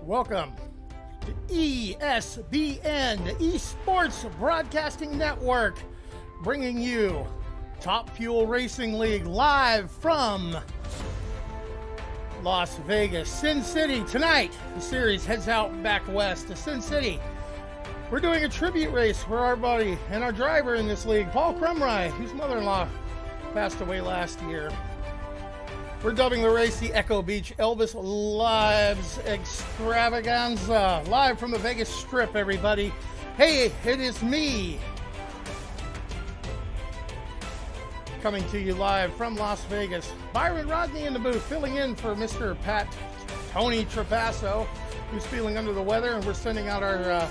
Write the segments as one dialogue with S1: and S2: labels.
S1: Welcome to ESBN, the eSports Broadcasting Network, bringing you Top Fuel Racing League live from Las Vegas, Sin City. Tonight, the series heads out back west to Sin City. We're doing a tribute race for our buddy and our driver in this league, Paul Karam, whose mother-in-law passed away last year. We're dubbing the race the Echo Beach Elvis Lives Extravaganza. Live from the Vegas Strip, everybody. Hey, it is me. Coming to you live from Las Vegas. Byron Rodney in the booth, filling in for Mr. Pat Tony Trapasso, who's feeling under the weather, and we're sending out our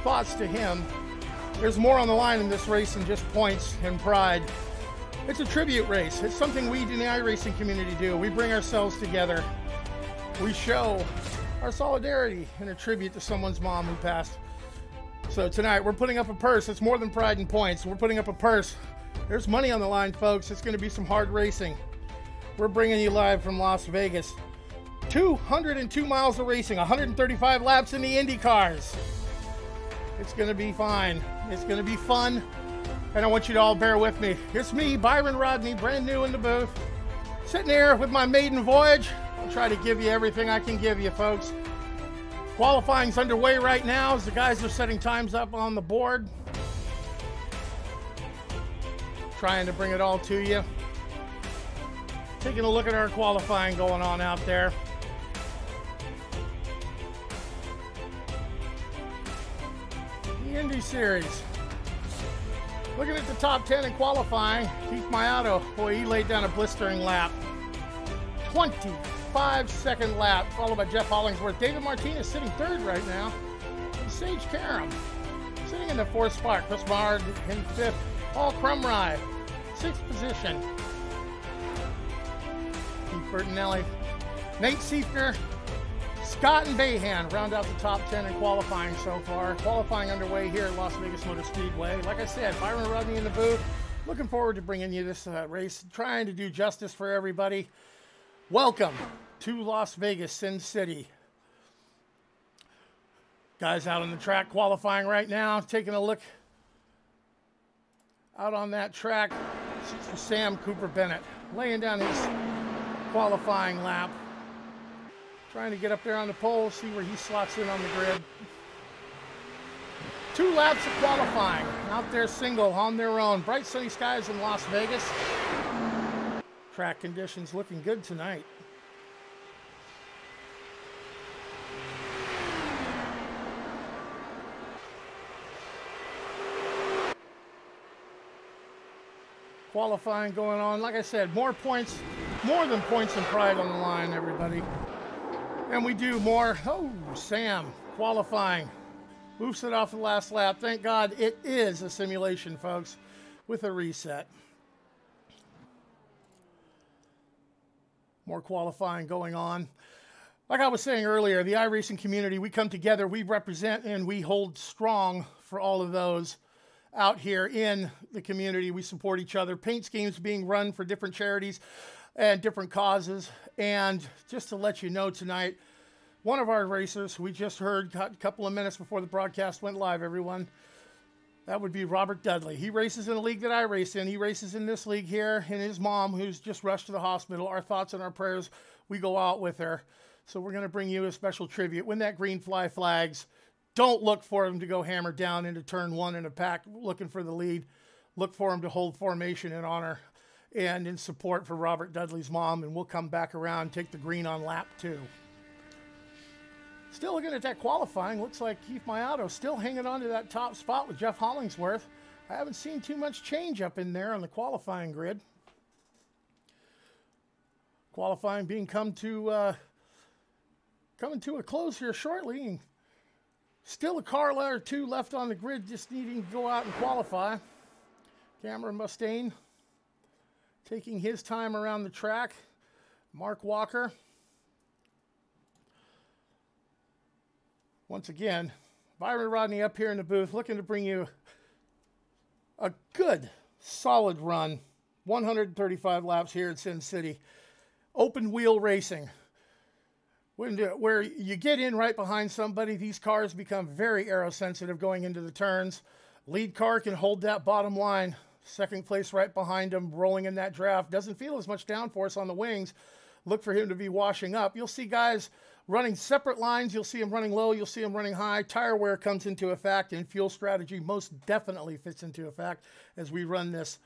S1: thoughts to him. There's more on the line in this race than just points and pride. It's a tribute race. It's something we in the iRacing community do. We bring ourselves together. We show our solidarity in a tribute to someone's mom who passed. So tonight we're putting up a purse. It's more than pride and points. We're putting up a purse. There's money on the line, folks. It's going to be some hard racing. We're bringing you live from Las Vegas. 202 miles of racing, 135 laps in the Indy cars. It's going to be fine. It's going to be fun. And I want you to all bear with me. It's me, Byron Rodney, brand new in the booth. Sitting here with my maiden voyage. I'll try to give you everything I can give you, folks. Qualifying's underway right now as the guys are setting times up on the board. Trying to bring it all to you. Taking a look at our qualifying going on out there. The Indy Series. Looking at the top 10 in qualifying, Keith Mayato, boy, he laid down a blistering lap. 25-second lap, followed by Jeff Hollingsworth. David Martinez sitting third right now. Sage Karam sitting in the fourth spot. Chris Bard in fifth. Paul Crumry, sixth position. Keith Bertinelli, Nate Siefker, Scott and Bayhan round out the top 10 in qualifying so far. Qualifying underway here at Las Vegas Motor Speedway. Like I said, Byron Rodney in the booth. Looking forward to bringing you this race, trying to do justice for everybody. Welcome to Las Vegas, Sin City. Guys out on the track qualifying right now, taking a look out on that track. This is Sam Cooper Bennett, laying down his qualifying lap. Trying to get up there on the pole, see where he slots in on the grid. 2 laps of qualifying. Out there single on their own. Bright sunny skies in Las Vegas. Track conditions looking good tonight. Qualifying going on. Like I said, more points, more than points and pride on the line, everybody. And we do more. Oh, Sam, qualifying. Moves it off the last lap. Thank God it is a simulation, folks, with a reset. More qualifying going on. Like I was saying earlier, the iRacing community, we come together, we represent, and we hold strong for all of those out here in the community. We support each other. Paint schemes being run for different charities and different causes. And just to let you know tonight, one of our racers, we just heard a couple of minutes before the broadcast went live, everyone, that would be Robert Dudley. He races in a league that I race in. He races in this league here, and his mom, who's just rushed to the hospital. Our thoughts and our prayers, we go out with her. So we're going to bring you a special tribute. When that green fly flags, don't look for him to go hammer down into turn 1 in a pack looking for the lead. Look for him to hold formation in honor and in support for Robert Dudley's mom, and we'll come back around and take the green on lap 2. Still looking at that qualifying, looks like Keith Mayato still hanging on to that top spot with Jeff Hollingsworth. I haven't seen too much change up in there on the qualifying grid. Qualifying being coming to a close here shortly. And still a car or 2 left on the grid, just needing to go out and qualify. Cameron Mustaine taking his time around the track. Mark Walker. Once again, Byron Rodney up here in the booth, looking to bring you a good, solid run. 135 laps here at Sin City. Open wheel racing. where you get in right behind somebody, these cars become very aerosensitive going into the turns. Lead car can hold that bottom line. Second place right behind him, rolling in that draft. Doesn't feel as much downforce on the wings. Look for him to be washing up. You'll see guys running separate lines. You'll see them running low. You'll see them running high. Tire wear comes into effect, and fuel strategy most definitely fits into effect as we run this.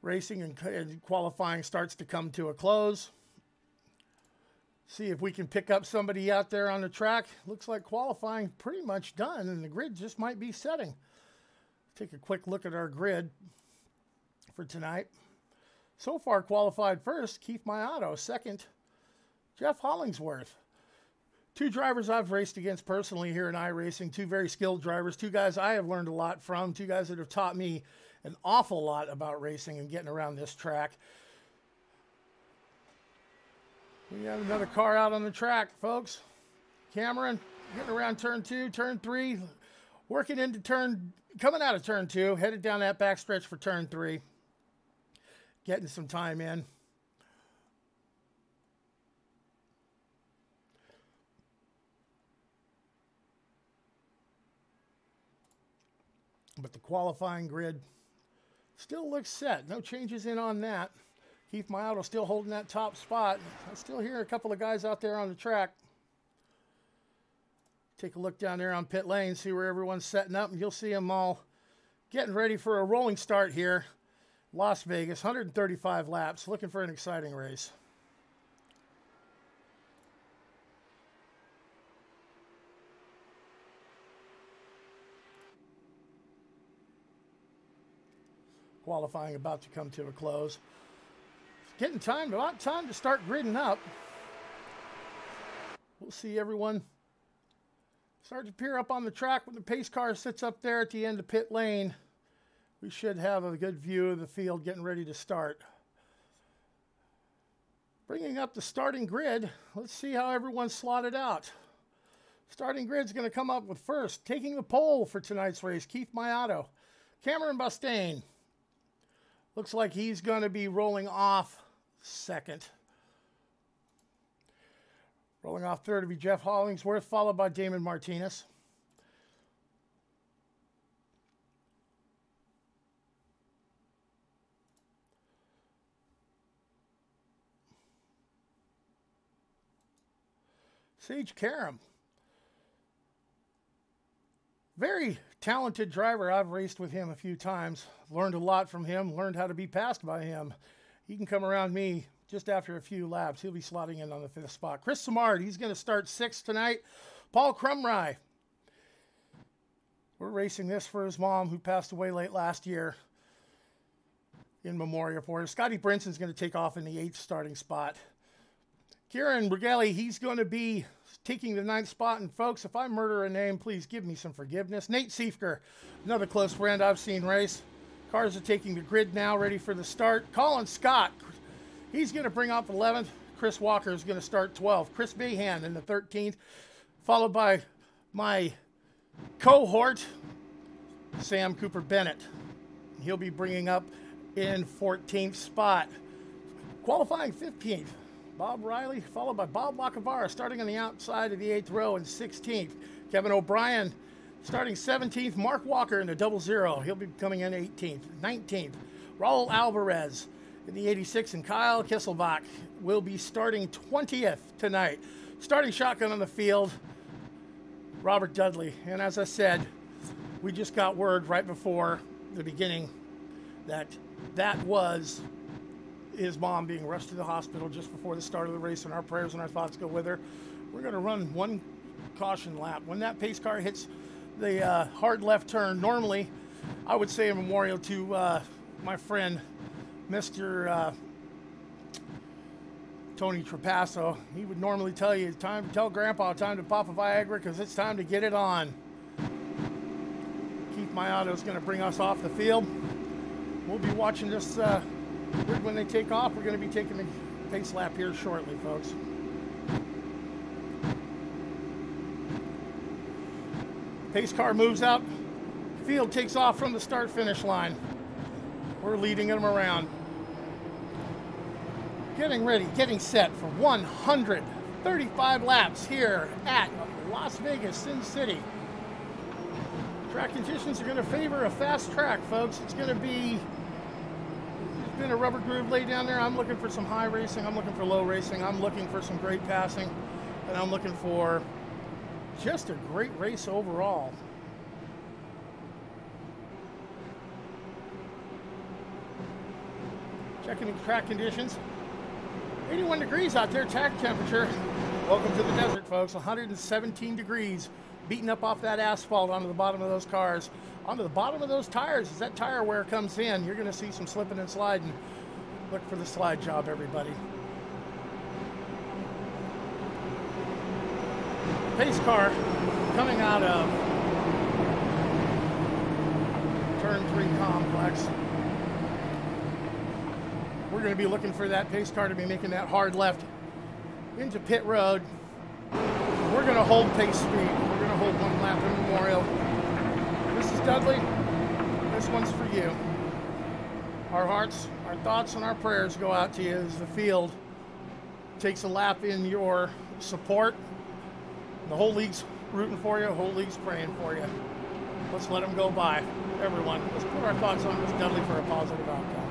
S1: Racing and qualifying starts to come to a close. See if we can pick up somebody out there on the track. Looks like qualifying pretty much done, and the grid just might be setting. Take a quick look at our grid for tonight. So far qualified first, Keith Mayato. Second, Jeff Hollingsworth. Two drivers I've raced against personally here in iRacing. Two very skilled drivers. Two guys I have learned a lot from. Two guys that have taught me an awful lot about racing and getting around this track. We got another car out on the track, folks. Cameron getting around turn 2, turn 3, working into coming out of turn 2, headed down that back stretch for turn 3. Getting some time in. But the qualifying grid still looks set. No changes in on that. Keith Mayato still holding that top spot. I still hear a couple of guys out there on the track. Take a look down there on pit lane, see where everyone's setting up, and you'll see them all getting ready for a rolling start here. Las Vegas, 135 laps, looking for an exciting race. Qualifying about to come to a close. Getting about time to start gridding up. We'll see everyone start to appear up on the track when the pace car sits up there at the end of pit lane. We should have a good view of the field getting ready to start. Bringing up the starting grid, let's see how everyone's slotted out. Starting grid's going to come up with first, taking the pole for tonight's race, Keith Mayato. Cameron Bastane. Looks like he's going to be rolling off second. Rolling off third to be Jeff Hollingsworth, followed by Damon Martinez. Sage Karam. Very talented driver. I've raced with him a few times. Learned a lot from him. Learned how to be passed by him. He can come around me just after a few laps. He'll be slotting in on the 5th spot. Chris Samard, he's going to start 6th tonight. Paul Crumry. We're racing this for his mom, who passed away late last year, in memoriam for her. Scotty Brinson's going to take off in the 8th starting spot. Kieran Brigelli, he's going to be taking the 9th spot. And folks, if I murder a name, please give me some forgiveness. Nate Siefker, another close friend I've seen race. Cars are taking the grid now, ready for the start. Colin Scott, he's going to bring off 11th. Chris Walker is going to start 12th. Chris Behan in the 13th, followed by my cohort, Sam Cooper Bennett. He'll be bringing up in 14th spot. Qualifying 15th. Bob Riley, followed by Bob Lacavara, starting on the outside of the 8th row in 16th. Kevin O'Brien starting 17th. Mark Walker in the 00. He'll be coming in 18th. 19th, Raul Alvarez in the 86, and Kyle Kisselbach will be starting 20th tonight. Starting shotgun on the field, Robert Dudley. And as I said, we just got word right before the beginning that was his mom being rushed to the hospital just before the start of the race, and our prayers and our thoughts go with her. We're going to run one caution lap. When that pace car hits the hard left turn, normally I would say a memorial to my friend, Mr. Tony Trapasso. He would normally tell you, tell Grandpa time to pop a Viagra because it's time to get it on. Keith Mayato is going to bring us off the field. We'll be watching this when they take off. We're going to be taking the pace lap here shortly, folks. Pace car moves out. Field takes off from the start-finish line. We're leading them around. Getting ready, getting set for 135 laps here at Las Vegas, Sin City. Track conditions are going to favor a fast track, folks. It's going to be, there's been a rubber groove laid down there. I'm looking for some high racing. I'm looking for low racing. I'm looking for some great passing. And I'm looking for just a great race overall. Checking the track conditions. 81 degrees out there, track temperature. Welcome to the desert, folks. 117 degrees. Beating up off that asphalt onto the bottom of those cars. Onto the bottom of those tires. As that tire wear comes in, you're going to see some slipping and sliding. Look for the slide job, everybody. Pace car coming out of turn 3 complex. We're going to be looking for that pace car to be making that hard left into pit road. We're going to hold pace speed. We're going to hold 1 lap in Memorial. Mrs. Dudley, this one's for you. Our hearts, our thoughts, and our prayers go out to you as the field takes a lap in your support. The whole league's rooting for you. The whole league's praying for you. Let's let them go by. Everyone, let's put our thoughts on Miss Dudley for a positive outcome.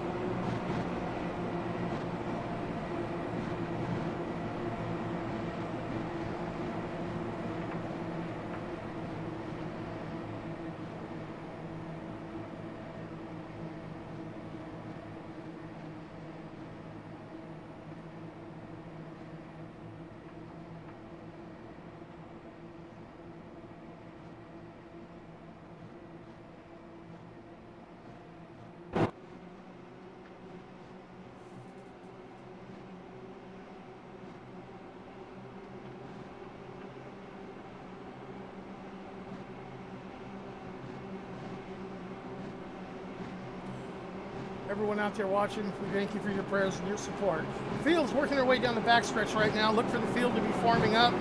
S1: Everyone out there watching, we thank you for your prayers and your support. The field's working their way down the backstretch right now. Look for the field to be forming up.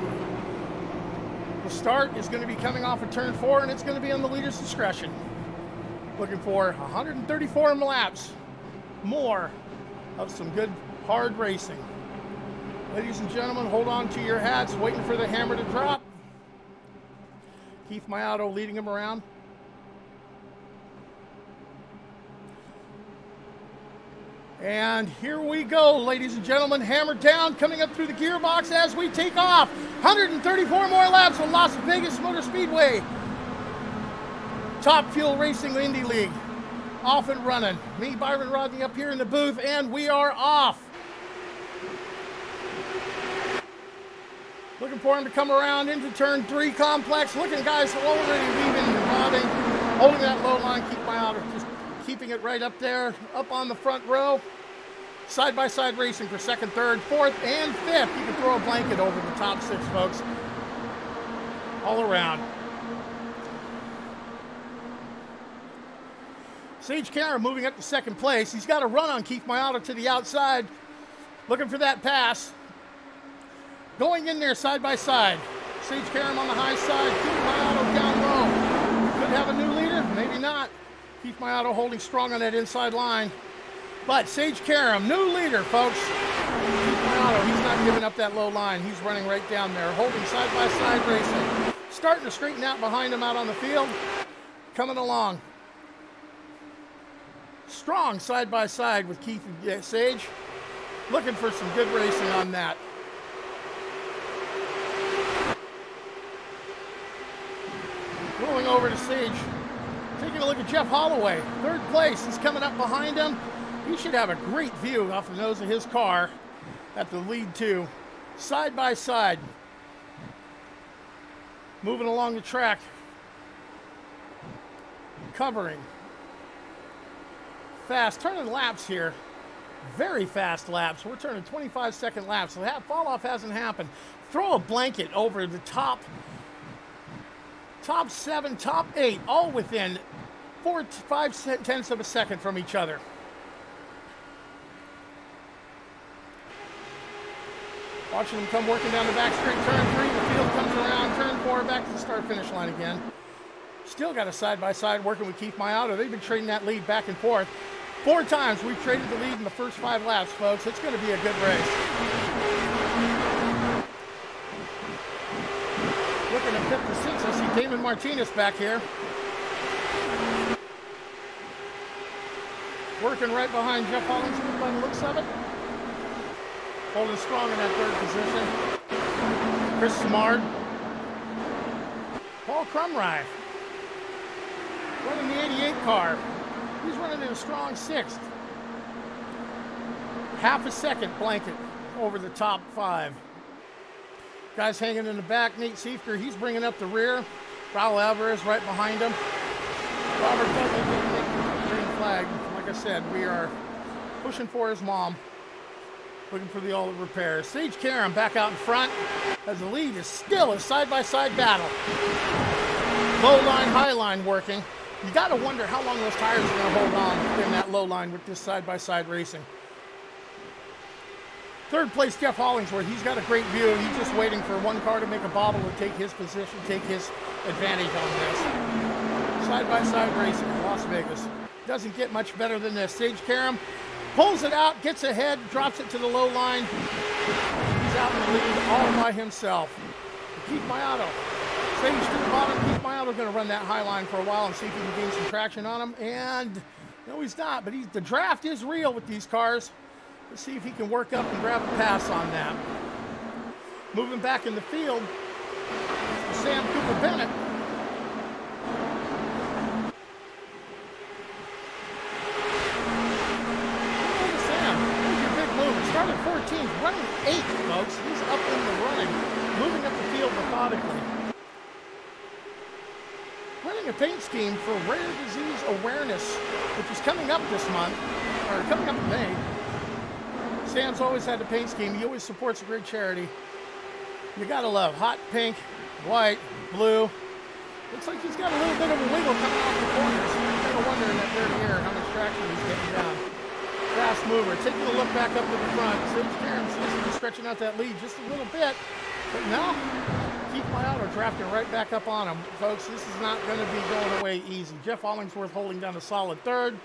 S1: The start is going to be coming off of turn 4, and it's going to be on the leader's discretion. Looking for 134 laps more of some good, hard racing. Ladies and gentlemen, hold on to your hats, waiting for the hammer to drop. Keith Mayato leading him around. And here we go, ladies and gentlemen, hammered down, coming up through the gearbox as we take off. 134 more laps on Las Vegas Motor Speedway. Top Fuel Racing Indy League, off and running. Me, Byron Rodney, up here in the booth, and we are off. Looking for him to come around into turn 3 complex. Looking, guys, already weaving and robbing, holding that low line, keep my out, just keeping it right up there, up on the front row. Side-by-side racing for 2nd, 3rd, 4th, and 5th. You can throw a blanket over the top 6, folks. All around. Sage Karam moving up to 2nd place. He's got a run on Keith Mayato to the outside. Looking for that pass. Going in there side-by-side. Sage Karam on the high side. Keith Mayato down low. Could have a new leader, maybe not. Keith Mayato holding strong on that inside line. But Sage Karam, new leader, folks. Keith Mayato, he's not giving up that low line. He's running right down there, holding side-by-side racing. Starting to straighten out behind him out on the field. Coming along. Strong side-by-side with Keith and Sage. Looking for some good racing on that. Rolling over to Sage. Taking a look at Jeff Holloway, 3rd place. He's coming up behind him. He should have a great view off the nose of his car at the lead 2. Side by side. Moving along the track. Covering. Fast. Turning laps here. Very fast laps. We're turning 25-second laps. So that fall off hasn't happened. Throw a blanket over the top 7, top 8, all within 4-5 of a second from each other. Watching them come working down the back straight, turn 3, the field comes around, turn 4, back to the start-finish line again. Still got a side-by-side working with Keith Mayato. They've been trading that lead back and forth. 4 times we've traded the lead in the first 5 laps, folks. It's going to be a good race. Looking at 56, I see Damon Martinez back here. Working right behind Jeff Hollingsworth by the looks of it. Holding strong in that 3rd position. Chris Smart. Paul Crumrive. Running the 88 car. He's running in a strong 6th. Half a second blanket over the top 5. Guys hanging in the back. Nate Siefker, he's bringing up the rear. Raul Alvarez right behind him. Robert Dudley getting the green flag. Like I said, we are pushing for his mom. Looking for the all repairs. Sage Karam back out in front as the lead is still a side-by-side battle. Low line, high line working. You got to wonder how long those tires are going to hold on in that low line with this side-by-side racing. 3rd place, Jeff Hollingsworth. He's got a great view. He's just waiting for one car to make a bobble to take his position, take his advantage on this. Side-by-side racing in Las Vegas. Doesn't get much better than this. Sage Karam pulls it out, gets ahead, drops it to the low line. He's out in the lead all by himself. Keith Mayato. Sage to the bottom. Keith Mayato going to run that high line for a while and see if he can gain some traction on him. And no, he's not. But the draft is real with these cars. Let's see if he can work up and grab a pass on that. Moving back in the field, Sam Cooper Bennett. Started 14th, running 8th, folks. He's up in the running, moving up the field methodically. Running a paint scheme for rare disease awareness, which is coming up this month, or coming up in May. Sam's always had the paint scheme. He always supports a great charity. You gotta love hot pink, white, blue. Looks like he's got a little bit of a wiggle coming off the corners. You gotta wonder in that 3rd air how much traction he's getting down. Fast mover, taking a look back up to the front. Sage Karam seems to be stretching out that lead just a little bit, but now Keith Mayato drafting right back up on him. Folks, this is not going to be going away easy. Jeff Hollingsworth holding down a solid 3rd.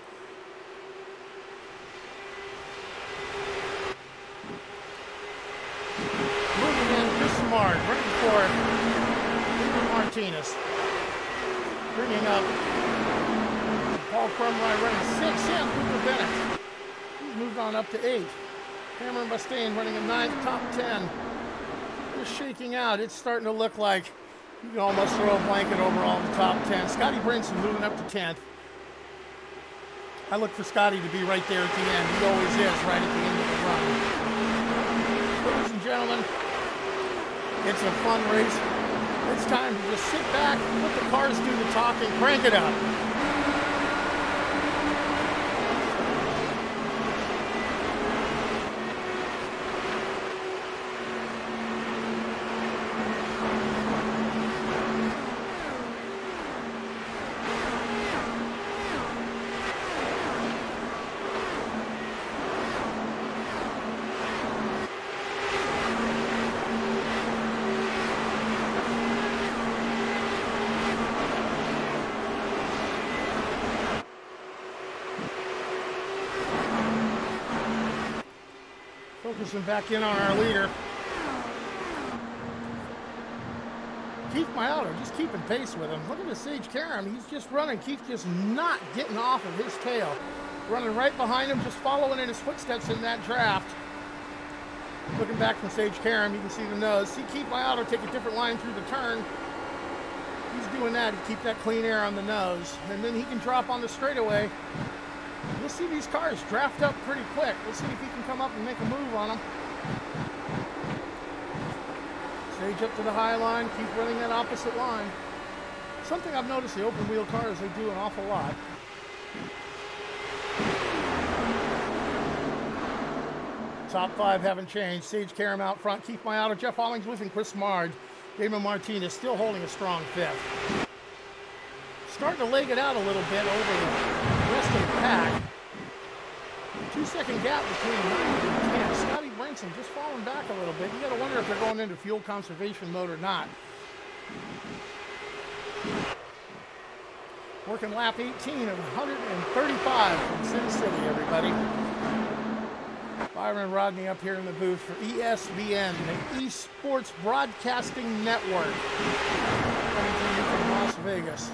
S1: Moving in, Chris Smart, running for Martinez. Bringing up Paul Crumrive running 6, Sam Cooper Bennett. Moved on up to 8. Cameron Mustaine running a 9th, top 10. Just shaking out. It's starting to look like you can almost throw a blanket over all the top 10. Scotty Brinson moving up to 10th. I look for Scotty to be right there at the end. He always is right at the end of the run. Ladies and gentlemen, it's a fun race. It's time to just sit back, let the cars do the talking, crank it up. Focusing back in on our leader. Keith Mayato just keeping pace with him. Look at the Sage Karam. He's just running. Keith just not getting off of his tail. Running right behind him, just following in his footsteps in that draft. Looking back from Sage Karam, you can see the nose. See Keith Mayato take a different line through the turn. He's doing that to keep that clean air on the nose. And then he can drop on the straightaway. We'll see these cars draft up pretty quick. We'll see if he can come up and make a move on them. Sage up to the high line, keep running that opposite line. Something I've noticed the open wheel cars, they do an awful lot. Top 5 haven't changed. Sage Karam out front, Keith Mayato, Jeff Hollingsworth, and Chris Mard. Damon Martinez still holding a strong 5th. Starting to leg it out a little bit over the rest of the pack. 2-second gap between 9 and 10. Scotty Brinson just falling back a little bit. You got to wonder if they're going into fuel conservation mode or not. Working lap 18 of 135 from Sin City, everybody. Byron Rodney up here in the booth for ESPN, the eSports Broadcasting Network. Coming to you from Las Vegas.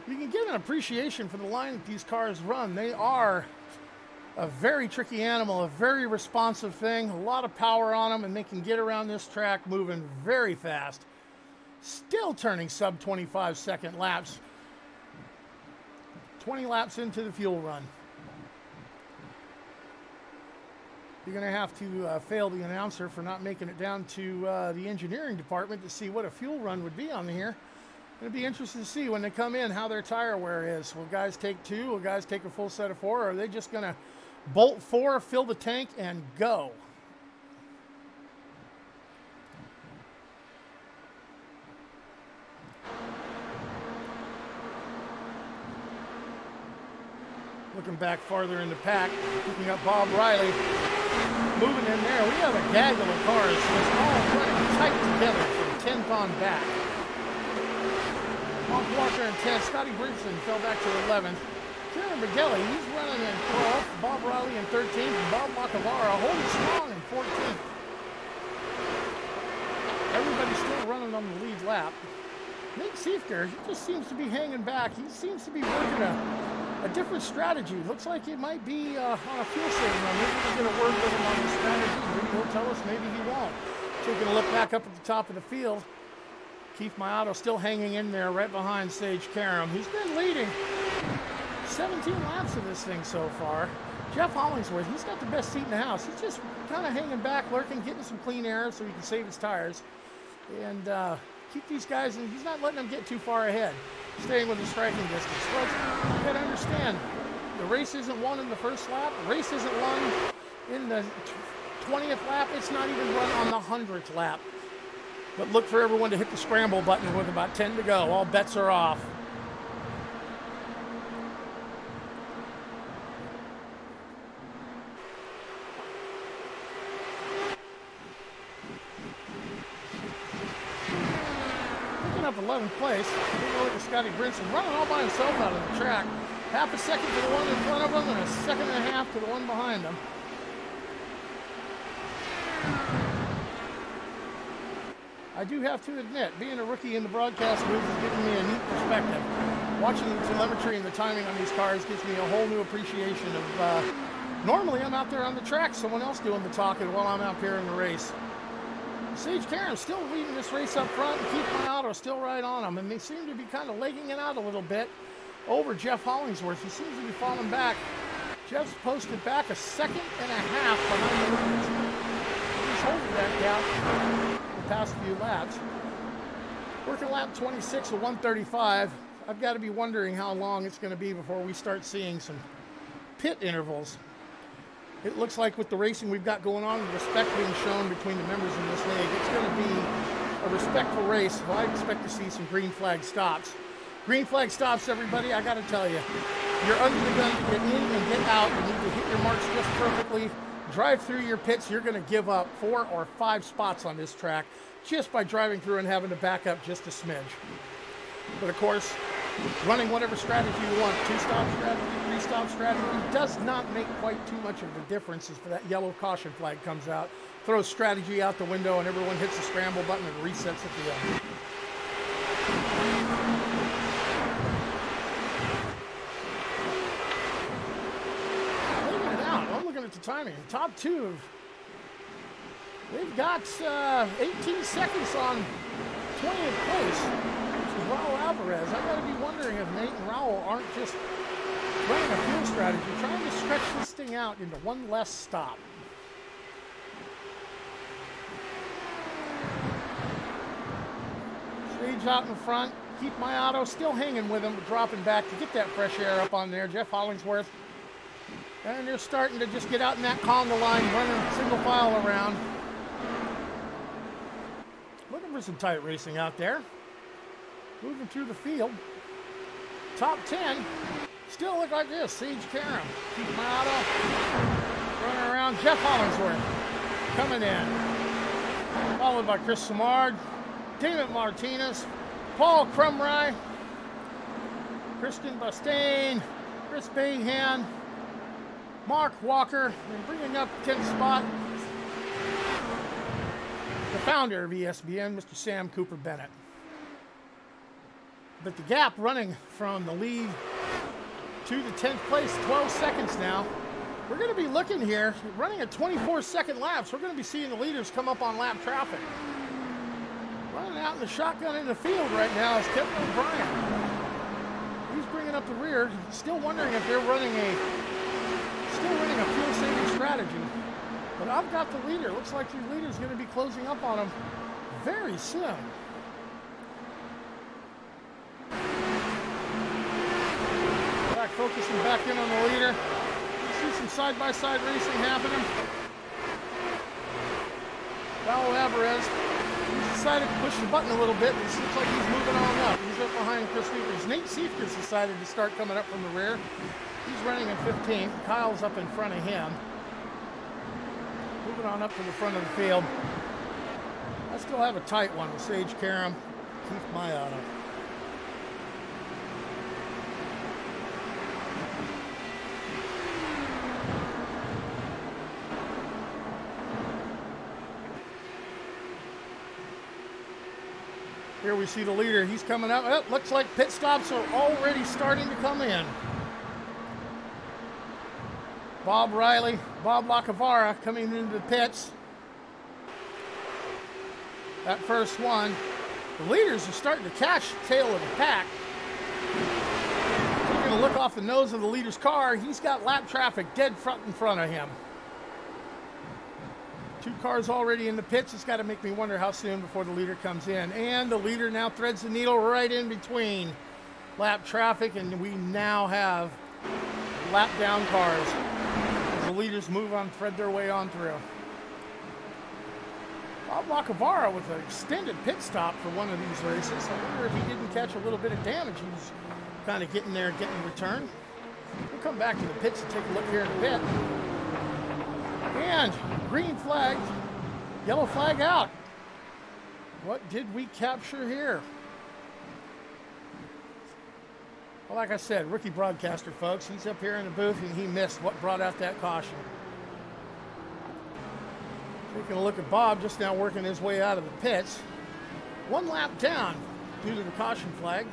S1: You can get an appreciation for the line that these cars run. They are a very tricky animal, a very responsive thing, a lot of power on them, and they can get around this track moving very fast. Still turning sub 25-second laps. 20 laps into the fuel run. You're going to have to fail the announcer for not making it down to the engineering department to see what a fuel run would be on here. It'll be interesting to see when they come in how their tire wear is. Will guys take 2? Will guys take a full set of 4? Or are they just going to bolt 4, fill the tank, and go? Looking back farther in the pack, picking up Bob Riley. Moving in there, we have a gaggle of cars that's all running tight together from 10th on back. Mark Walker in 10th, Scotty Brinson fell back to 11th. Karam McGilly, he's running in 12th, Bob Riley in 13th, and Bob Macavara holding strong in 14th. Everybody's still running on the lead lap. Nate Siefker, he just seems to be hanging back. He seems to be working a different strategy. Looks like it might be on a fuel saving run. Maybe we're going to work with him on the strategy. Maybe he'll tell us, maybe he won't. Taking a look back up at the top of the field. Keith Mayato still hanging in there right behind Sage Karam. He's been leading 17 laps of this thing so far. Jeff Hollingsworth, he's got the best seat in the house. He's just kind of hanging back, lurking, getting some clean air so he can save his tires. And keep these guys, and he's not letting them get too far ahead. Staying with the striking distance. Folks, you got to understand, the race isn't won in the first lap. The race isn't won in the 20th lap. It's not even run on the 100th lap. But look for everyone to hit the scramble button with about 10 to go. All bets are off. Picking up 11th place. Take a look at Scotty Brinson running all by himself out of the track. Half a second to the one in front of him and a second and a half to the one behind him. I do have to admit, being a rookie in the broadcast booth is giving me a neat perspective. Watching the telemetry and the timing on these cars gives me a whole new appreciation of, normally I'm out there on the track, someone else doing the talking while I'm out here in the race. Sage Karam still leading this race up front, and Keith Mayato still right on him, and they seem to be kind of legging it out a little bit over Jeff Hollingsworth. He seems to be falling back. Jeff's posted back a second and a half behind the leaders. He's holding that gap the past few laps. Working lap 26 of 135. I've got to be wondering how long it's going to be before we start seeing some pit intervals. It looks like with the racing we've got going on, the respect being shown between the members in this league, it's going to be a respectful race. Well, I expect to see some green flag stops. Green flag stops, everybody, I got to tell you. You're under the gun to get in and get out. You need to hit your marks just perfectly. Drive through your pits. You're going to give up 4 or 5 spots on this track just by driving through and having to back up just a smidge. But of course, running whatever strategy you want, 2-stop strategy, 3-stop strategy, does not make quite too much of a difference as that yellow caution flag comes out, throws strategy out the window, and everyone hits the scramble button and resets at the end. At the timing, top 2, they've got 18 seconds on 20th place, which is Raul Alvarez. I got to be wondering if Nate and Raul aren't just running a fuel strategy, trying to stretch this thing out into one less stop. Sage out in front, Keith Mayato still hanging with him, but dropping back to get that fresh air up on there. Jeff Hollingsworth. And they're starting to just get out in that conga line, running single file around. Looking for some tight racing out there. Moving through the field. Top 10. Still look like this. Sage Karam. Keith Mayato running around. Jeff Hollingsworth coming in. followed by Chris Samard, David Martinez, Paul Crumry, Kristen Bastain, Chris Bayhan, Mark Walker, and bringing up 10th spot, the founder of ESPN, Mr. Sam Cooper Bennett. But the gap running from the lead to the 10th place, 12 seconds now. We're going to be looking here, running at 24-second laps. We're going to be seeing the leaders come up on lap traffic. Running out in the shotgun in the field right now is Kevin O'Brien. He's bringing up the rear, still wondering if they're running a fuel-saving strategy. But I've got the leader. Looks like the leader's going to be closing up on him very soon. Back focusing back in on the leader. See some side-by-side racing happening. Raul Alvarez, he's decided to push the button a little bit, but it looks like he's moving on up. He's up behind Chris Seifers. Nate Seifers decided to start coming up from the rear. He's running in 15th. Kyle's up in front of him. Moving on up to the front of the field. I still have a tight one with Sage Karam, Keith Mayotte. Here we see the leader. He's coming out. Oh, looks like pit stops are already starting to come in. Bob Riley, Bob Lacavara coming into the pits. That first one. The leaders are starting to catch the tail of the pack. Taking a look off the nose of the leader's car. He's got lap traffic dead front in front of him. Two cars already in the pits. It's got to make me wonder how soon before the leader comes in. And the leader now threads the needle right in between lap traffic, and we now have lap down cars as the leaders move on, thread their way on through. Bob Lacavara with an extended pit stop for one of these races. I wonder if he didn't catch a little bit of damage. He was kind of getting there, getting return. We'll come back to the pits and take a look here in a bit. And green flag, yellow flag out. What did we capture here? Well, like I said, rookie broadcaster, folks. He's up here in the booth, and he missed what brought out that caution. Taking a look at Bob, just now working his way out of the pits. One lap down due to the caution flag.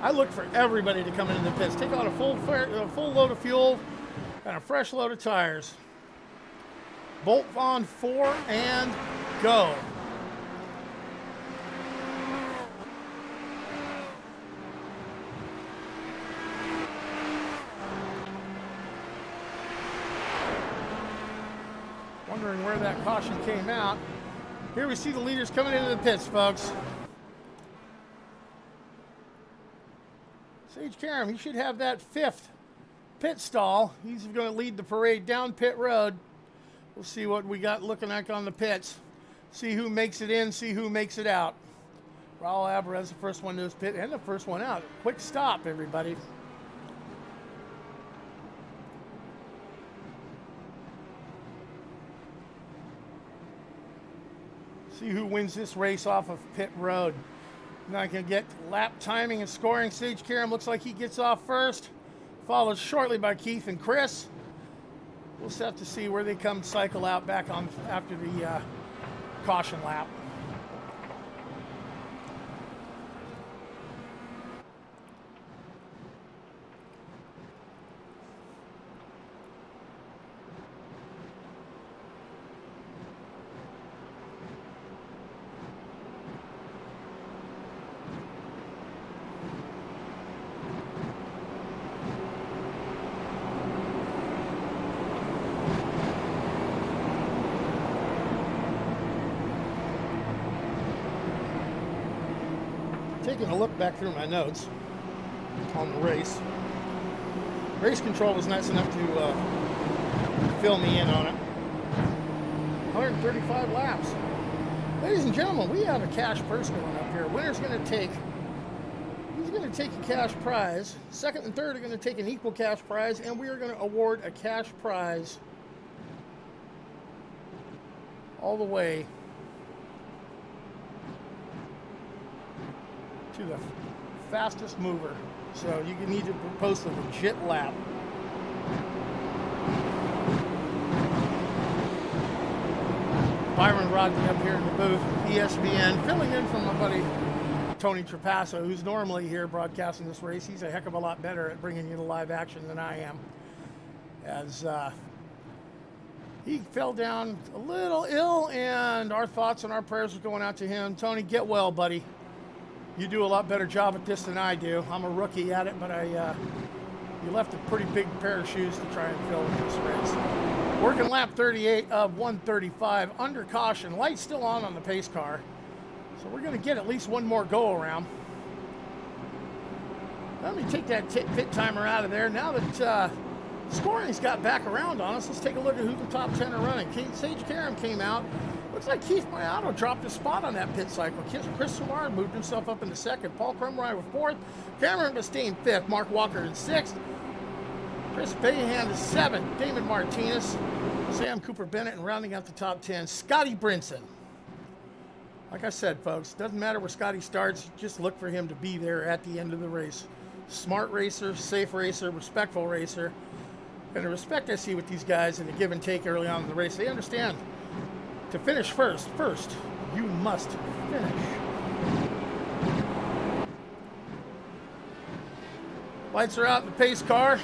S1: I look for everybody to come into the pits. Take out a full load of fuel and a fresh load of tires. Bolt on 4 and go. Wondering where that caution came out. Here we see the leaders coming into the pits, folks. Sage Karam, he should have that 5th pit stall. He's going to lead the parade down pit road. We'll see what we got looking like on the pits. See who makes it in, see who makes it out. Raul Alvarez, the first one to his pit and the first one out. Quick stop, everybody. See who wins this race off of pit road. Now I can get lap timing and scoring. Sage Karam looks like he gets off first, followed shortly by Keith and Chris. We'll just have to see where they come cycle out back on after the caution lap. Taking a look back through my notes on the race. Race control was nice enough to fill me in on it. 135 laps. Ladies and gentlemen, we have a cash purse going up here. Winner's going to take, he's going to take a cash prize. Second and third are going to take an equal cash prize, and we are going to award a cash prize all the way to the fastest mover. So you need to post a legit lap. Byron Rodney up here in the booth, ESPN, filling in for my buddy Tony Trapasso, who's normally here broadcasting this race. He's a heck of a lot better at bringing you the live action than I am, as he fell down a little ill, and our thoughts and our prayers are going out to him. Tony, get well, buddy. You do a lot better job at this than I do. I'm a rookie at it, but you left a pretty big pair of shoes to try and fill with this race. Working lap 38 of 135, under caution. Light's still on the pace car, so we're going to get at least one more go around. Let me take that pit timer out of there. Now that scoring's got back around on us, let's take a look at who the top 10 are running. Sage Karam came out. Looks like Keith Mayato dropped a spot on that pit cycle. Chris Samard moved himself up into second. Paul Crumrye with fourth. Cameron Bastine fifth. Mark Walker in sixth. Chris Bayhand is seventh. Damon Martinez, Sam Cooper Bennett, and rounding out the top 10, Scotty Brinson. Like I said, folks, doesn't matter where Scotty starts, just look for him to be there at the end of the race. Smart racer, safe racer, respectful racer. And the respect I see with these guys in the give and take early on in the race, they understand to finish first, you must finish. Lights are out in the pace car.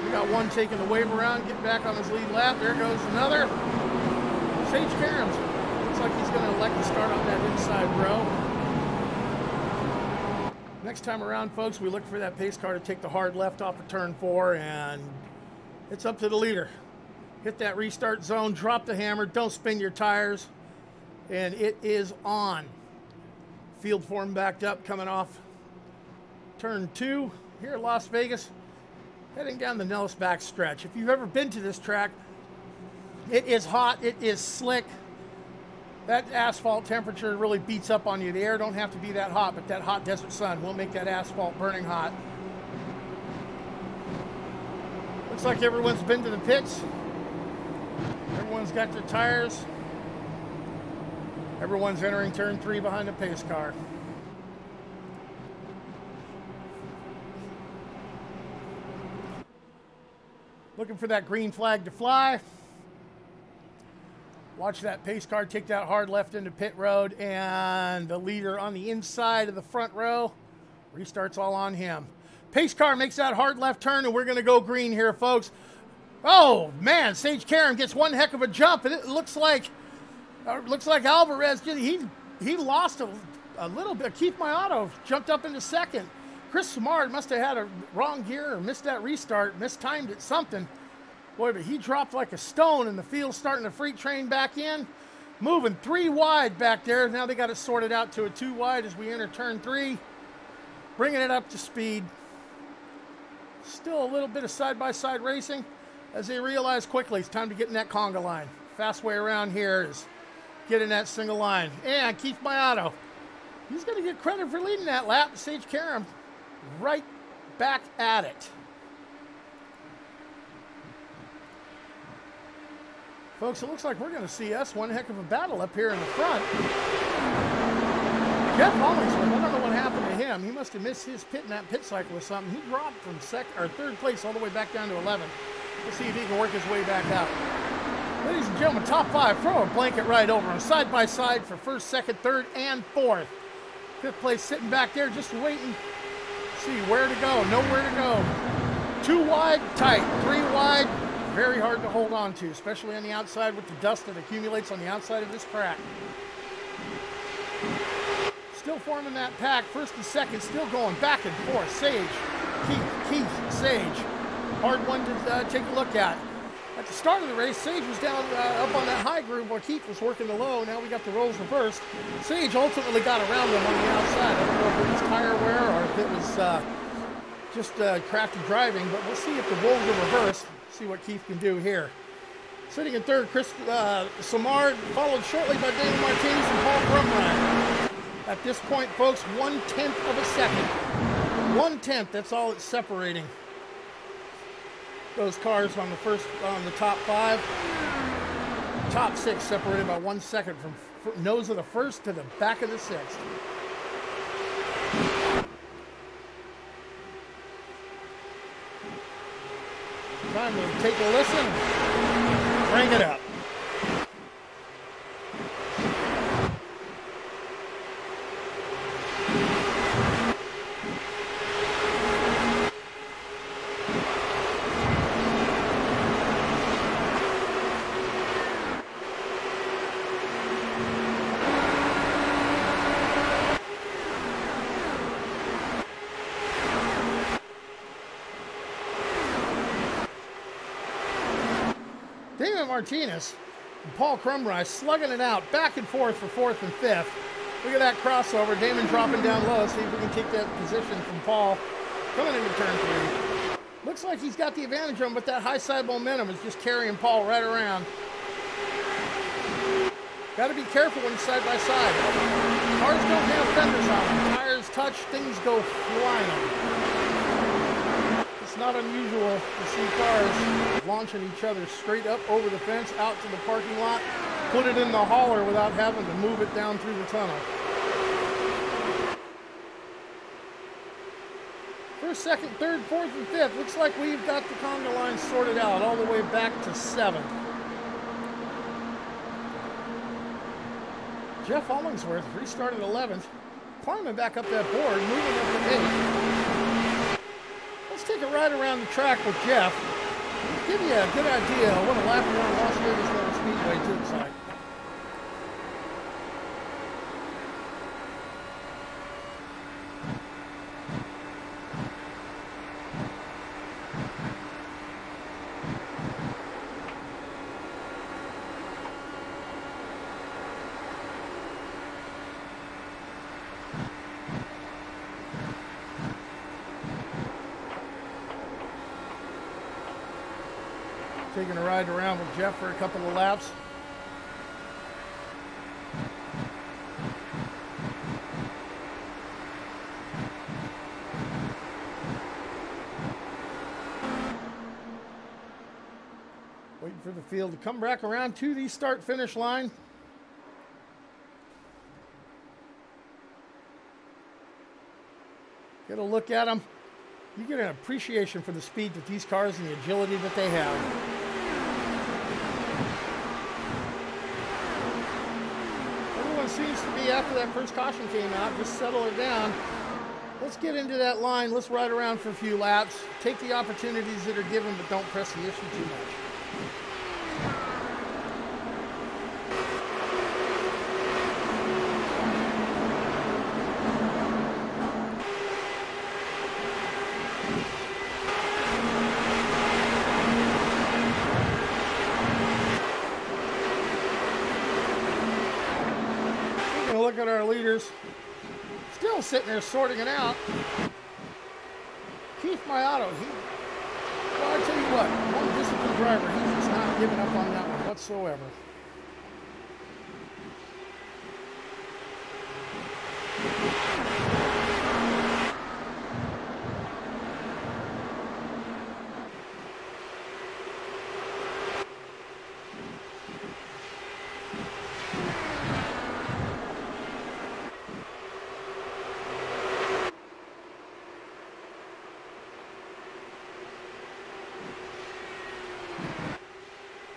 S1: We got one taking the wave around, getting back on his lead lap. There goes another. Sage Karam looks like he's going to elect to start on that inside row. Next time around, folks, we look for that pace car to take the hard left off of turn 4, and it's up to the leader. Hit that restart zone, drop the hammer, don't spin your tires, and it is on. Field form backed up, coming off turn 2 here at Las Vegas, heading down the Nellis back stretch. If you've ever been to this track, it is hot, it is slick. That asphalt temperature really beats up on you. The air don't have to be that hot, but that hot desert sun will make that asphalt burning hot. Looks like everyone's been to the pits. Everyone's got their tires. Everyone's entering turn 3 behind the pace car. Looking for that green flag to fly. Watch that pace car take that hard left into pit road, and the leader on the inside of the front row, restarts all on him. Pace car makes that hard left turn, and we're going to go green here, folks. Oh man, Sage Karam gets one heck of a jump, and it looks like Alvarez, he lost a little bit. Keith Mayato jumped up into second. Chris Samard must have had a wrong gear or missed that restart, mistimed it, something. Boy, but he dropped like a stone, and the field's starting to freight train back in. Moving 3 wide back there. Now they got it sorted out to a 2 wide as we enter turn 3. Bringing it up to speed. Still a little bit of side-by-side racing as they realize quickly it's time to get in that conga line. Fast way around here is get in that single line. And Keith Mayato, he's going to get credit for leading that lap. Sage Karam right back at it. Folks, it looks like we're going to see us one heck of a battle up here in the front. Jeff Hollingsworth, I don't know what happened to him. He must have missed his pit in that pit cycle or something. He dropped from third place all the way back down to 11th. Let's see if he can work his way back up. Ladies and gentlemen, top 5, throw a blanket right over him. Side by side for first, second, third, and fourth. 5th place sitting back there just waiting. See where to go, nowhere to go. 2 wide, tight. 3 wide, very hard to hold on to, especially on the outside with the dust that accumulates on the outside of this track. Still forming that pack, first and second, still going back and forth. Sage, Keith, Sage. Hard one to take a look at. At the start of the race, Sage was down up on that high groove while Keith was working the low. Now we got the roles reversed. Sage ultimately got around him on the outside. I don't know if it was tire wear or if it was just crafty driving, but we'll see if the roles are reversed. See what Keith can do here. Sitting in third, Chris Samard, followed shortly by Damon Martinez and Paul Crumrye. At this point, folks, 1/10 of a second. 1/10, that's all it's separating those cars on the top 5. top 6 separated by 1 second from nose of the first to the back of the 6th. Time to take a listen, crank it up. Martinez and Paul Crumry slugging it out back and forth for 4th and 5th. Look at that crossover. Damon dropping down low. See if we can take that position from Paul coming into turn 3. Looks like he's got the advantage on him, but that high side momentum is just carrying Paul right around. Got to be careful when you're side by side. Cars don't have fenders on them. Tires touch, things go flying. It's not unusual to see cars launching each other straight up over the fence, out to the parking lot, put it in the hauler without having to move it down through the tunnel. First, second, third, fourth, and fifth. Looks like we've got the conga line sorted out all the way back to 7th. Jeff Hollingsworth restarted 11th, climbing back up that board, moving up to 8th. Let's take a ride around the track with Jeff. Give you a good idea of what a lap around Las Vegas Motor Speedway looks like. Taking a ride around with Jeff for a couple of laps. Waiting for the field to come back around to the start-finish line. Get a look at them. You get an appreciation for the speed that these cars and the agility that they have. Seems to be, after that first caution came out, just settle it down. Let's get into that line. Let's ride around for a few laps. Take the opportunities that are given, but don't press the issue too much. Look at our leaders, still sitting there sorting it out. Keith Mayato, well, I tell you what, one disciplined driver, he's just not giving up on that one whatsoever.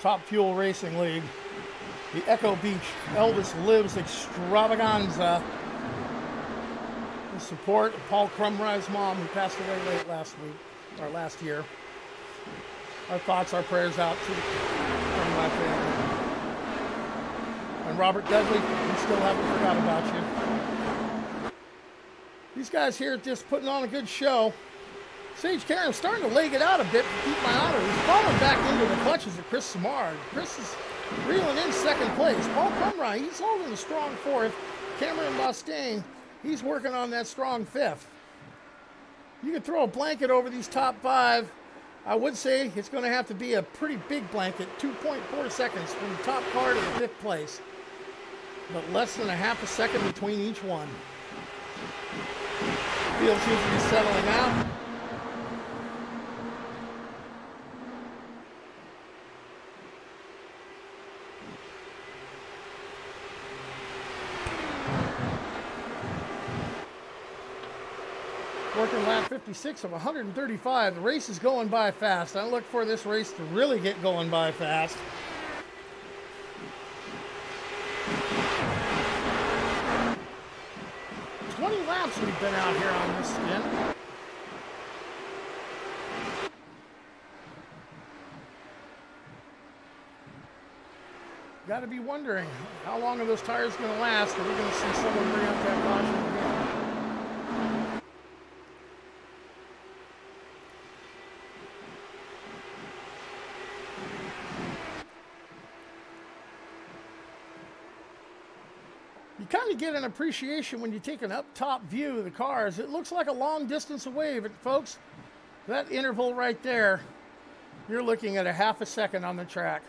S1: Top Fuel Racing League, the Echo Beach Elvis Lives Extravaganza. The support of Paul Crumry's mom, who passed away late last year. Our thoughts, our prayers out to the Crumry family. And Robert Dudley, we still haven't forgot about you. These guys here just putting on a good show. Sage Karam starting to leg it out a bit to keep my honor. He's falling back into the clutches of Chris Samard. Chris is reeling in 2nd place. Paul Crumry, he's holding a strong 4th. Cameron Bostaine, he's working on that strong 5th. You can throw a blanket over these top 5. I would say it's going to have to be a pretty big blanket, 2.4 seconds from the top car to the 5th place. But less than a half a second between each one. Field seems to be settling out. Entering lap 56 of 135. The race is going by fast. I look for this race to really get going by fast. Laps we've been out here on this stint. Got to be wondering, how long are those tires going to last? Are we going to see someone bring up that caution again? You kind of get an appreciation when you take an up-top view of the cars. It looks like a long distance away, but folks, that interval right there, you're looking at a half a second on the track.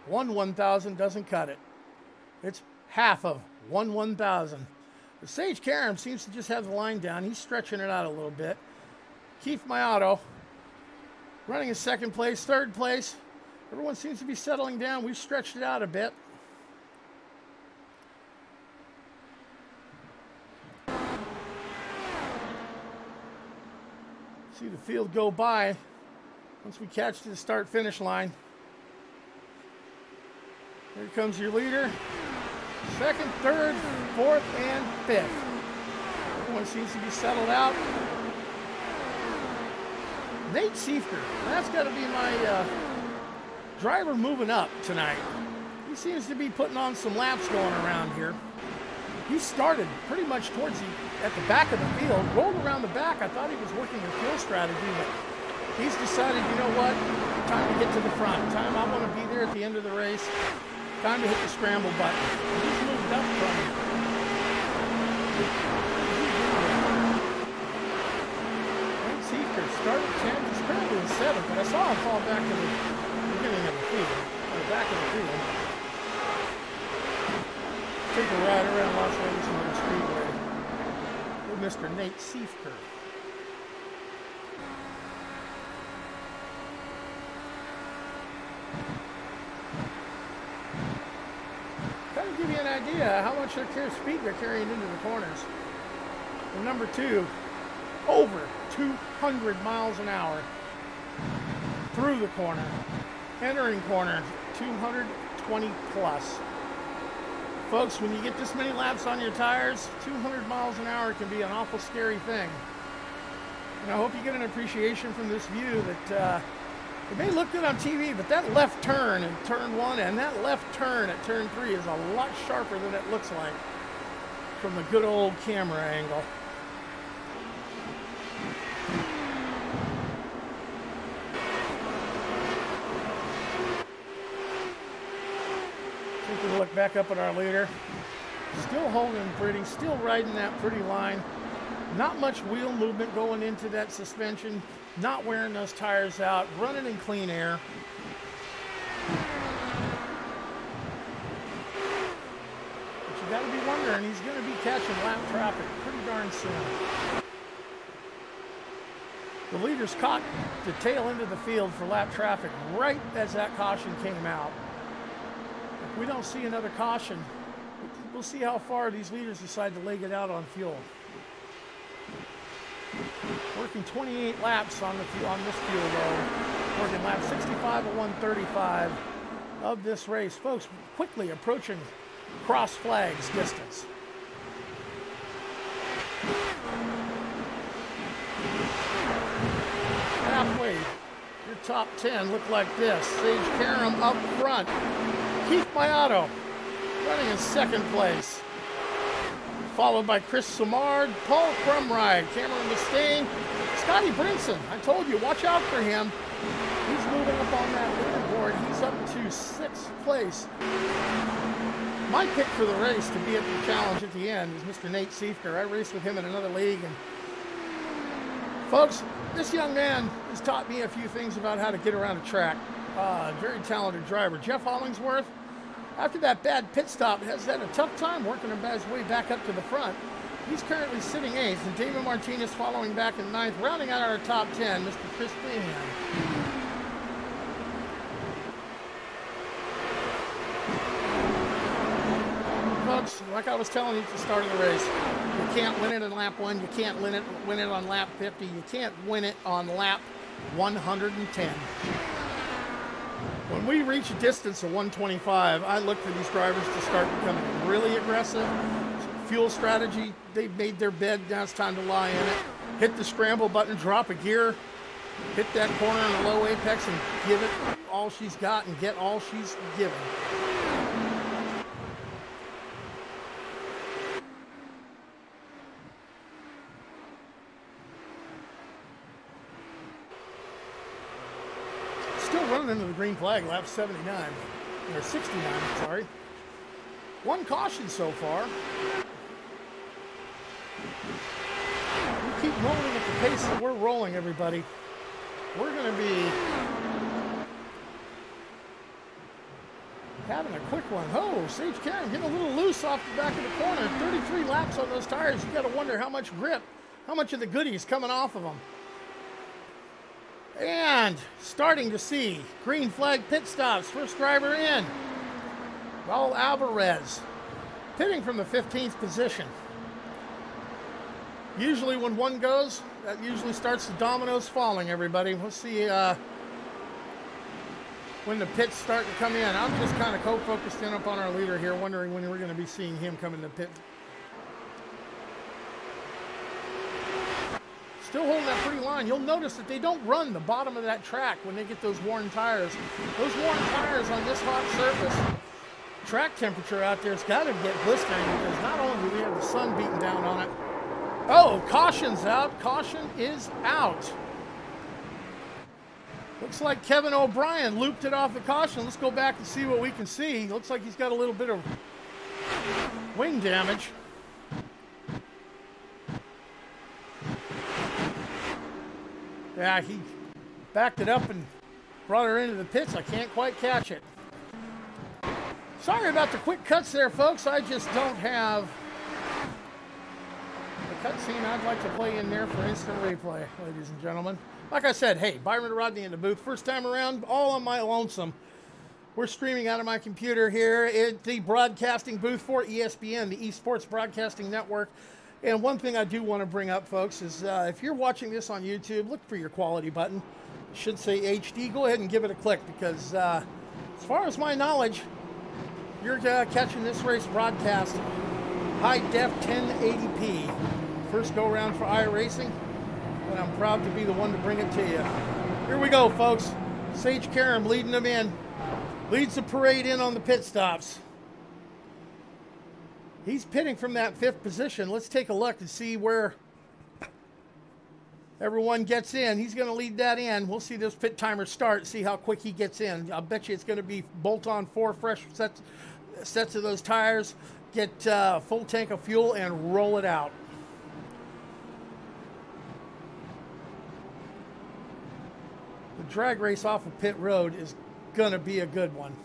S1: 1/1000 doesn't cut it. It's half of 1/1000. The Sage Karam seems to just have the line down. He's stretching it out a little bit. Keith Mayato running in second place, third place. Everyone seems to be settling down. We've stretched it out a bit. See the field go by once we catch to the start-finish line. Here comes your leader. Second, third, fourth, and fifth. Everyone seems to be settled out. Nate Siefker, that's got to be my driver moving up tonight. He seems to be putting on some laps going around here. He started pretty much at the back of the field, rolled around the back. I thought he was working a fuel strategy, but he's decided, you know what, time to get to the front. I want to be there at the end of the race. Time to hit the scramble button. He's moved up from him. Nate Siefker started 10th, he's currently in 7th, but I saw him fall back to the beginning of the field, or the back of the field. Take a ride around Las Vegas Motor Speedway with Mr. Nate Siefker. Kind of give you an idea how much speed they're carrying into the corners. And number 2, over 200 miles an hour through the corner. Entering corner, 220 plus. Folks, when you get this many laps on your tires, 200 miles an hour can be an awful scary thing. And I hope you get an appreciation from this view that it may look good on TV, but that left turn in turn 1 and that left turn at turn 3 is a lot sharper than it looks like from the good old camera angle. Take a look back up at our leader. Still holding pretty, still riding that pretty line. Not much wheel movement going into that suspension. Not wearing those tires out. Running in clean air. But you got to be wondering, he's going to be catching lap traffic pretty darn soon. The leaders caught the tail end of the field for lap traffic right as that caution came out. If we don't see another caution, we'll see how far these leaders decide to leg it out on fuel. Working 28 laps on this fuel load. Working lap 65 of 135 of this race. Folks, quickly approaching cross flags distance. Halfway, your top 10 look like this. Sage Karam up front. Keith Mayato running in second place. Followed by Chris Samard, Paul Crumride, Cameron Mustaine, Scotty Brinson. I told you, watch out for him. He's moving up on that leaderboard. He's up to 6th place. My pick for the race to be at the challenge at the end is Mr. Nate Siefker. I raced with him in another league. And folks, this young man has taught me a few things about how to get around a track. Very talented driver. Jeff Hollingsworth, after that bad pit stop, has had a tough time working his way back up to the front. He's currently sitting 8th, and David Martinez following back in 9th, rounding out our top 10, Mr. Chris Cleanham. Folks, folks. Like I was telling you at the start of the race, you can't win it on lap 1. You can't win it on lap 50. You can't win it on lap 110. When we reach a distance of 125, I look for these drivers to start becoming really aggressive. Fuel strategy, they've made their bed, now it's time to lie in it. Hit the scramble button, drop a gear, hit that corner in the low apex and give it all she's got and get all she's given. Still running into the green flag, lap 79, or 69, sorry. One caution so far. We keep rolling at the pace that we're rolling, everybody. We're going to be having a quick one. Oh, Sage Karam getting a little loose off the back of the corner. 33 laps on those tires. You got to wonder how much grip, how much of the goodies coming off of them. And starting to see green flag pit stops. First driver in. Raul Alvarez pitting from the 15th position. Usually when one goes, that usually starts the dominoes falling, everybody. We'll see when the pits start to come in. I'm just kind of co-focused in up on our leader here, wondering when we're going to be seeing him come in the pit. Still holding that pretty line. You'll notice that they don't run the bottom of that track when they get those worn tires. Those worn tires on this hot surface, track temperature out there has got to get blistering because not only do we have the sun beating down on it. Oh, caution's out. Caution is out. Looks like Kevin O'Brien looped it off the caution. Let's go back and see what we can see. Looks like he's got a little bit of wing damage. Yeah, he backed it up and brought her into the pits. I can't quite catch it. Sorry about the quick cuts there, folks. I just don't have the cutscene I'd like to play in there for instant replay, ladies and gentlemen. Like I said, hey, Byron Rodney in the booth. First time around, all on my lonesome. We're streaming out of my computer here at the broadcasting booth for ESPN, the eSports Broadcasting Network. And one thing I do want to bring up, folks, is if you're watching this on YouTube, look for your quality button. It should say HD. Go ahead and give it a click because as far as my knowledge, you're catching this race broadcast high def 1080p. First go around for iRacing, and I'm proud to be the one to bring it to you. Here we go, folks. Sage Karam leading them in. Leads the parade in on the pit stops. He's pitting from that 5th position. Let's take a look and see where everyone gets in. He's going to lead that in. We'll see this pit timer start, see how quick he gets in. I'll bet you it's going to be bolt on 4 fresh sets of those tires, get full tank of fuel, and roll it out. The drag race off of pit road is going to be a good one.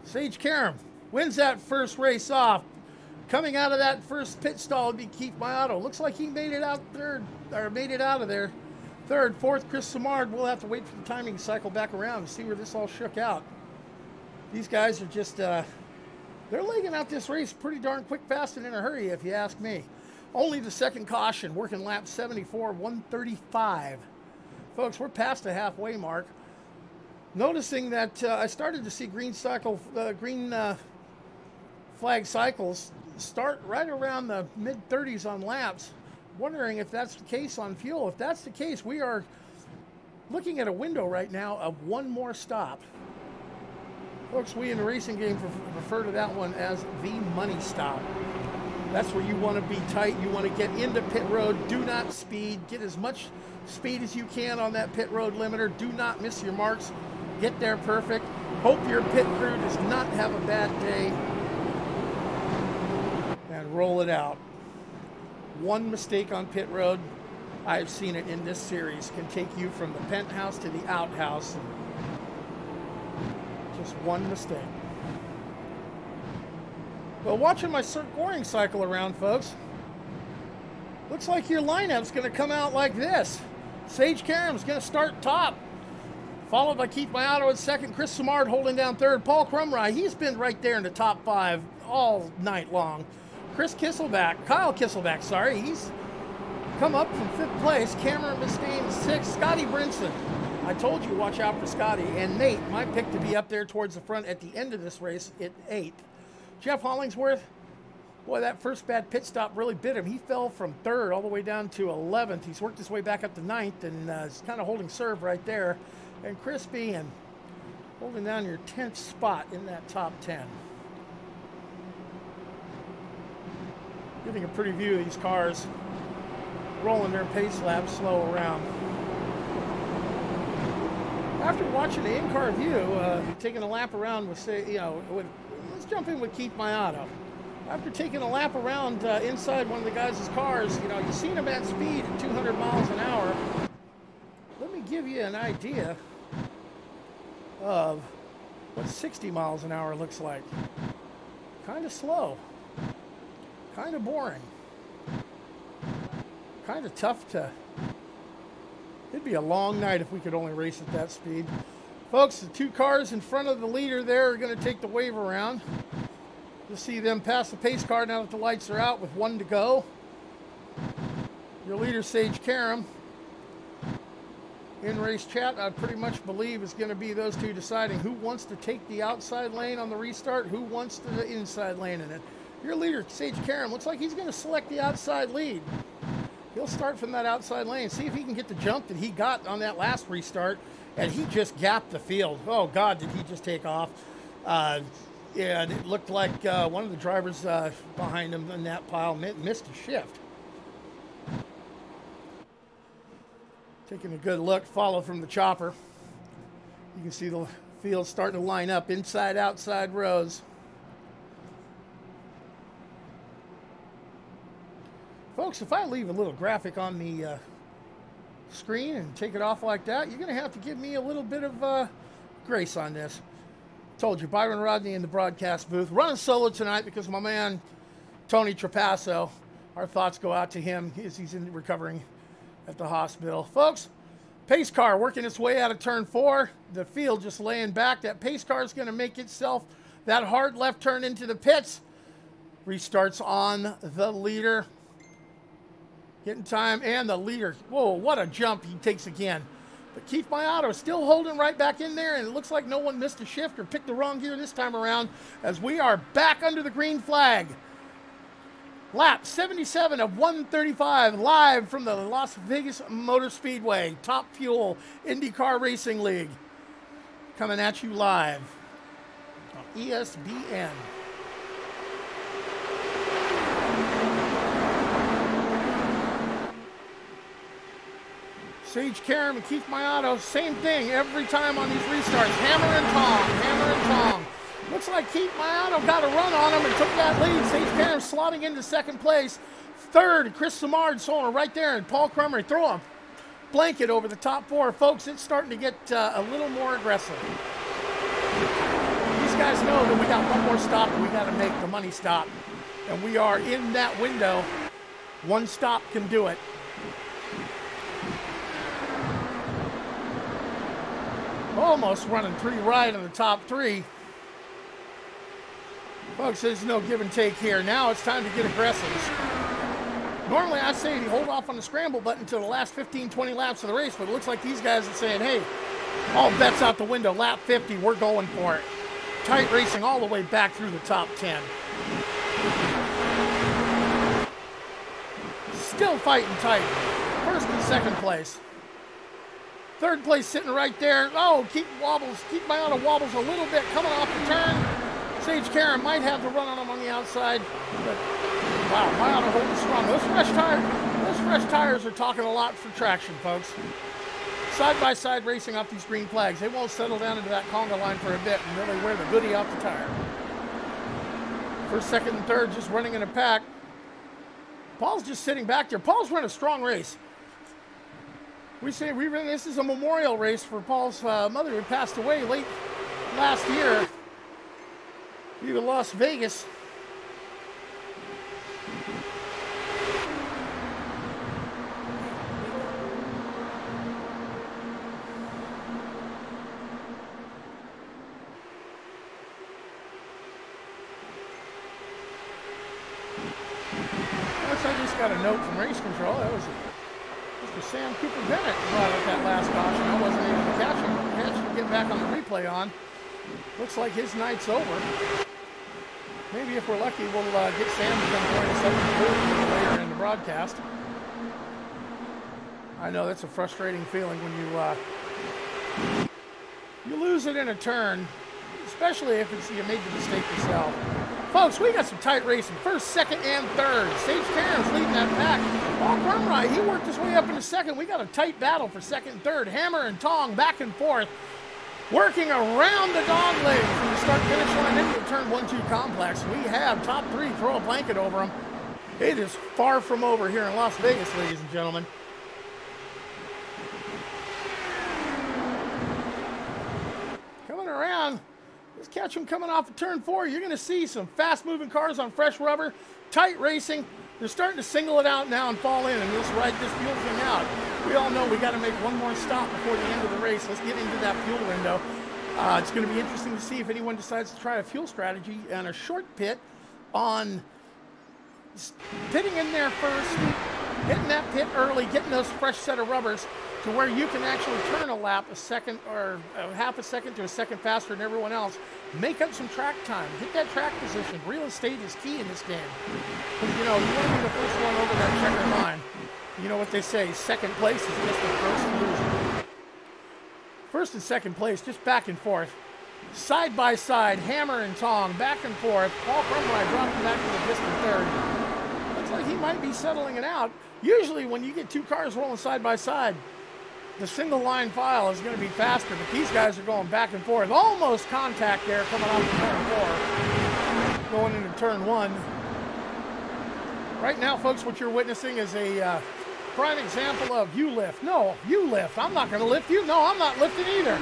S1: Sage Karam wins that first race off. Coming out of that first pit stall would be Keith Maotto. Looks like he made it out third, or made it out of there. Third, fourth, Chris Samard. We'll have to wait for the timing to cycle back around and see where this all shook out. These guys are just, they're legging out this race pretty darn quick, fast, and in a hurry, if you ask me. Only the second caution, working lap 74, 135. Folks, we're past the halfway mark. Noticing that I started to see green flag cycles start right around the mid-30s on laps. Wondering if that's the case on fuel. If that's the case, we are looking at a window right now of one more stop. Folks, we in the racing game refer to that one as the money stop. That's where you want to be tight. You want to get into pit road. Do not speed. Get as much speed as you can on that pit road limiter. Do not miss your marks. Get there perfect. Hope your pit crew does not have a bad day. And roll it out. One mistake on pit road, I've seen it in this series, can take you from the penthouse to the outhouse. Just one mistake. Well, watching my scoring cycle around, folks, looks like your lineup's going to come out like this. Sage Karam's going to start top, Followed by Keith Mayato in second, Chris Samard holding down third. Paul Crumry, he's been right there in the top 5 all night long. Kyle Kisselback, sorry, he's come up from 5th place. Cameron Mustaine 6th. Scotty Brinson, I told you watch out for Scotty. And Nate, my pick to be up there towards the front at the end of this race at 8th. Jeff Hollingsworth, boy, that first bad pit stop really bit him. He fell from 3rd all the way down to 11th. He's worked his way back up to 9th and is kind of holding serve right there. And Chris Behan holding down your 10th spot in that top 10. Getting a pretty view of these cars rolling their pace laps slow around. After watching the in-car view, taking a lap around with, let's jump in with Keith Mayato. After taking a lap around inside one of the guys' cars, you've seen him at speed at 200 miles an hour. Let me give you an idea of what 60 miles an hour looks like. Kind of slow, kind of boring, kind of tough to... It'd be a long night if we could only race at that speed. Folks, the 2 cars in front of the leader there are going to take the wave around. You'll see them pass the pace car now that the lights are out with 1 to go. Your leader, Sage Karam. In race chat, I pretty much believe is going to be those 2 deciding who wants to take the outside lane on the restart, who wants the inside lane in it. Your leader, Sage Karam, looks like he's going to select the outside lead. He'll start from that outside lane, see if he can get the jump that he got on that last restart, and he just gapped the field. Oh, God, did he just take off. Yeah, it looked like one of the drivers behind him in that pile missed a shift. Taking a good look, follow from the chopper. You can see the field starting to line up inside, outside rows. Folks, if I leave a little graphic on the screen and take it off like that, you're going to have to give me a little bit of grace on this. Told you, Byron Rodney in the broadcast booth. Running solo tonight because my man, Tony Trapasso, our thoughts go out to him as he's recovering at the hospital. Folks, pace car working its way out of turn 4. The field just laying back. That pace car is going to make itself that hard left turn into the pits. Restarts on the leader. Getting time, and the leader. Whoa, what a jump he takes again. But Keith Mayato still holding right back in there, and it looks like no one missed a shift or picked the wrong gear this time around as we are back under the green flag. Lap 77 of 135, live from the Las Vegas Motor Speedway, Top Fuel IndyCar Racing League. Coming at you live on ESPN. Sage Karam and Keith Mayato, same thing every time on these restarts. Hammer and tong, hammer and tong. Looks like Keith Mayato got a run on him and took that lead. Sage Karam slotting into 2nd place. 3rd, Chris Samard, Solar right there. And Paul Crumry, throw a blanket over the top 4. Folks, it's starting to get a little more aggressive. These guys know that we got one more stop and we got to make the money stop. And we are in that window. One stop can do it. Almost running pretty right on the top 3. Folks, there's no give and take here. Now it's time to get aggressive. Normally I say you hold off on the scramble button until the last 15, 20 laps of the race, but it looks like these guys are saying, hey, all bets out the window. Lap 50, we're going for it. Tight racing all the way back through the top 10. Still fighting tight. 1st and 2nd place. 3rd place sitting right there. Oh, Keith Mayato wobbles a little bit coming off the turn. Sage Karam might have the run on him on the outside. But, wow, Mayato holding strong. Those fresh tires are talking a lot for traction, folks. Side-by-side racing off these green flags. They won't settle down into that conga line for a bit and really wear the goodie off the tire. 1st, 2nd, and 3rd just running in a pack. Paul's just sitting back there. Paul's run a strong race. We say this is a memorial race for Paul's mother who passed away late last year due to Las Vegas. just got a note from race control. That was Mr. Sam Cooper Bennett brought up that last caution. I wasn't able to catch him. Managed to get back on the replay on. Looks like his night's over. Maybe if we're lucky, we'll get Sam to come join us up in the booth later in the broadcast. I know that's a frustrating feeling when you lose it in a turn, especially if you made the mistake yourself. Folks, we got some tight racing. First, second, and third. Sage Karam's leading that pack. Paul Crumry, he worked his way up into second. We got a tight battle for second and third. Hammer and Tong back and forth, working around the dog leg from the start-finish line into the turn 1-2 complex. We have top three throw a blanket over them. It is far from over here in Las Vegas, ladies and gentlemen. Coming around. Let's catch them coming off of turn 4. You're going to see some fast-moving cars on fresh rubber, tight racing. They're starting to single it out now and fall in, and let's ride this fuel thing out. We all know we got to make one more stop before the end of the race. Let's get into that fuel window. It's going to be interesting to see if anyone decides to try a fuel strategy and a short pit on pitting in there first, hitting that pit early, getting those fresh set of rubbers to where you can actually turn a lap a second or half a second to a second faster than everyone else. Make up some track time. Get that track position. Real estate is key in this game. Because, you know, you want to be the first one over that checker line. You know what they say, second place is just the first loser. First and second place, just back and forth. Side by side, Hammer and Tong, back and forth. Paul Crumry dropping back to the distant third. Looks like he might be settling it out. Usually when you get two cars rolling side by side, the single line file is going to be faster, but these guys are going back and forth. Almost contact there coming off of turn 4, going into turn 1. Right now, folks, what you're witnessing is a prime example of you lift. No, you lift. I'm not going to lift you. No, I'm not lifting either.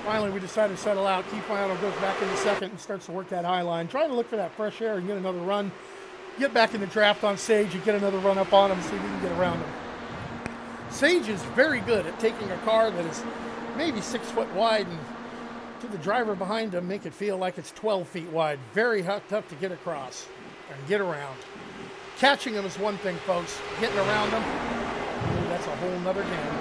S1: Finally, we decided to settle out. Keith Fiano goes back into second and starts to work that high line. Try to look for that fresh air and get another run. Get back in the draft on Sage and get another run up on him and see if we can get around him. Sage is very good at taking a car that is maybe 6 foot wide and to the driver behind him make it feel like it's 12 feet wide. Very tough to get across and get around. Catching them is one thing, folks. Getting around them, ooh, that's a whole nother game.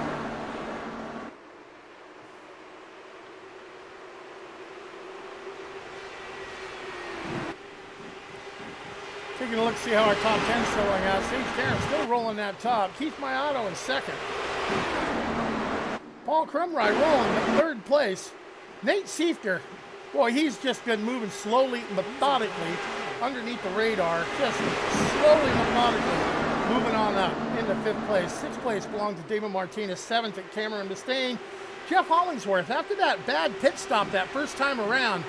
S1: Taking a look to see how our top 10 is filling out. Sage Karam still rolling that top. Keith Mayato in second. Paul Crumry rolling in third place. Nate Siefker, boy, he's just been moving slowly, methodically underneath the radar. Just slowly, methodically moving on up into 5th place. 6th place belongs to David Martinez. 7th at Cameron Mustaine. Jeff Hollingsworth, after that bad pit stop that first time around,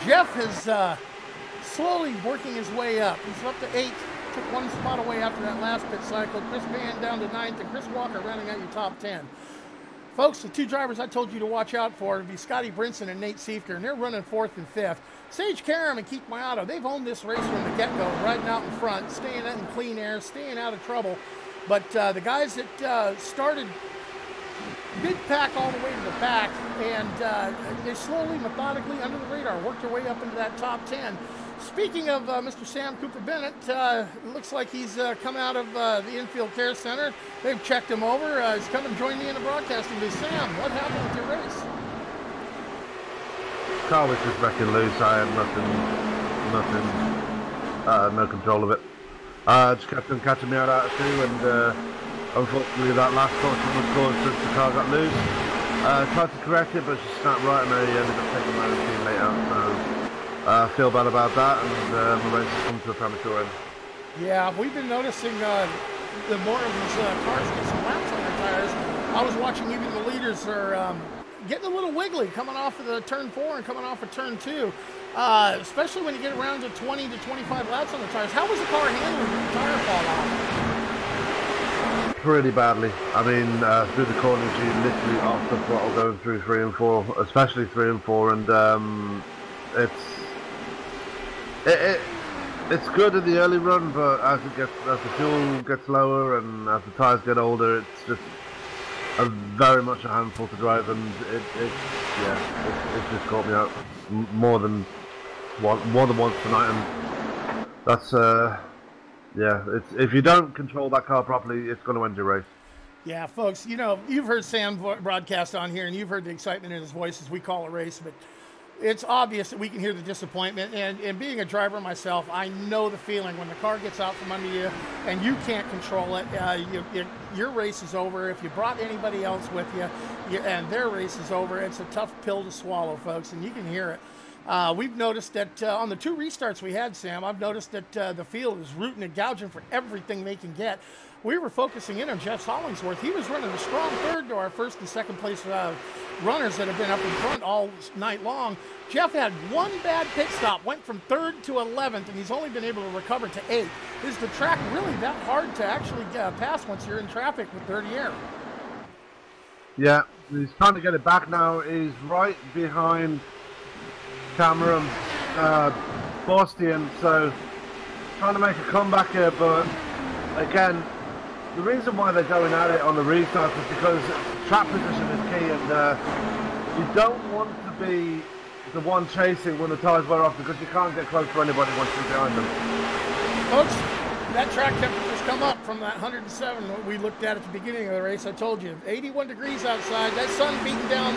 S1: Jeff has slowly working his way up. He's up to 8th, took one spot away after that last pit cycle. Chris Band down to 9th, and Chris Walker rounding out your top 10. Folks, the two drivers I told you to watch out for would be Scotty Brinson and Nate Siefker, and they're running 4th and 5th. Sage Karam and Keith Mayato, they've owned this race from the get-go, riding out in front, staying in clean air, staying out of trouble. But the guys that started mid-pack all the way to the back, and they slowly, methodically, under the radar, worked their way up into that top 10. Speaking of Mr. Sam Cooper Bennett, it looks like he's come out of the infield care center. They've checked him over. He's come and joined me in the broadcasting booth. Sam, what happened with your race?
S2: Car was just wrecking loose. I had no control of it. Just kept on catching me out of two, and unfortunately that last caution was caused since the car got loose. Tried to correct it, but she snapped right, and I ended up taking my own teammate out. So I feel bad about that, and my race has come to a premature end.
S1: Yeah, we've been noticing the more of these cars get some laps on their tires. I was watching even the leaders are getting a little wiggly coming off of the turn 4 and coming off of turn 2, especially when you get around to 20 to 25 laps on the tires. How was the car handling when the tire fall off?
S2: Pretty badly. I mean, through the corners, you literally off the throttle going through 3 and 4, especially 3 and 4, and it's good in the early run, but as the fuel gets lower and as the tires get older, it's just very much a handful to drive, and it just caught me out more than once tonight, and that's Yeah, if you don't control that car properly, it's going to end your race.
S1: Yeah, folks, you know, you've heard Sam broadcast on here, and you've heard the excitement in his voice as we call a race, but it's obvious that we can hear the disappointment. And being a driver myself, I know the feeling when the car gets out from under you and you can't control it. Your race is over. If you brought anybody else with you, and their race is over, it's a tough pill to swallow, folks, and you can hear it. We've noticed that on the 2 restarts we had, Sam, I've noticed that the field is rooting and gouging for everything they can get. We were focusing in on Jeff Hollingsworth. He was running a strong third to our first and second place runners that have been up in front all night long. Jeff had 1 bad pit stop, went from 3rd to 11th, and he's only been able to recover to 8th. Is the track really that hard to actually pass once you're in traffic with dirty air?
S2: Yeah, he's trying to get it back now. He's right behind Karam, Bastian, so trying to make a comeback here, but again, the reason why they're going at it on the restart is because track position is key, and you don't want to be the one chasing when the tyres wear off, because you can't get close to anybody once you're behind them.
S1: Folks, that track temperature's come up from that 107 we looked at the beginning of the race. I told you, 81 degrees outside, that sun beating down,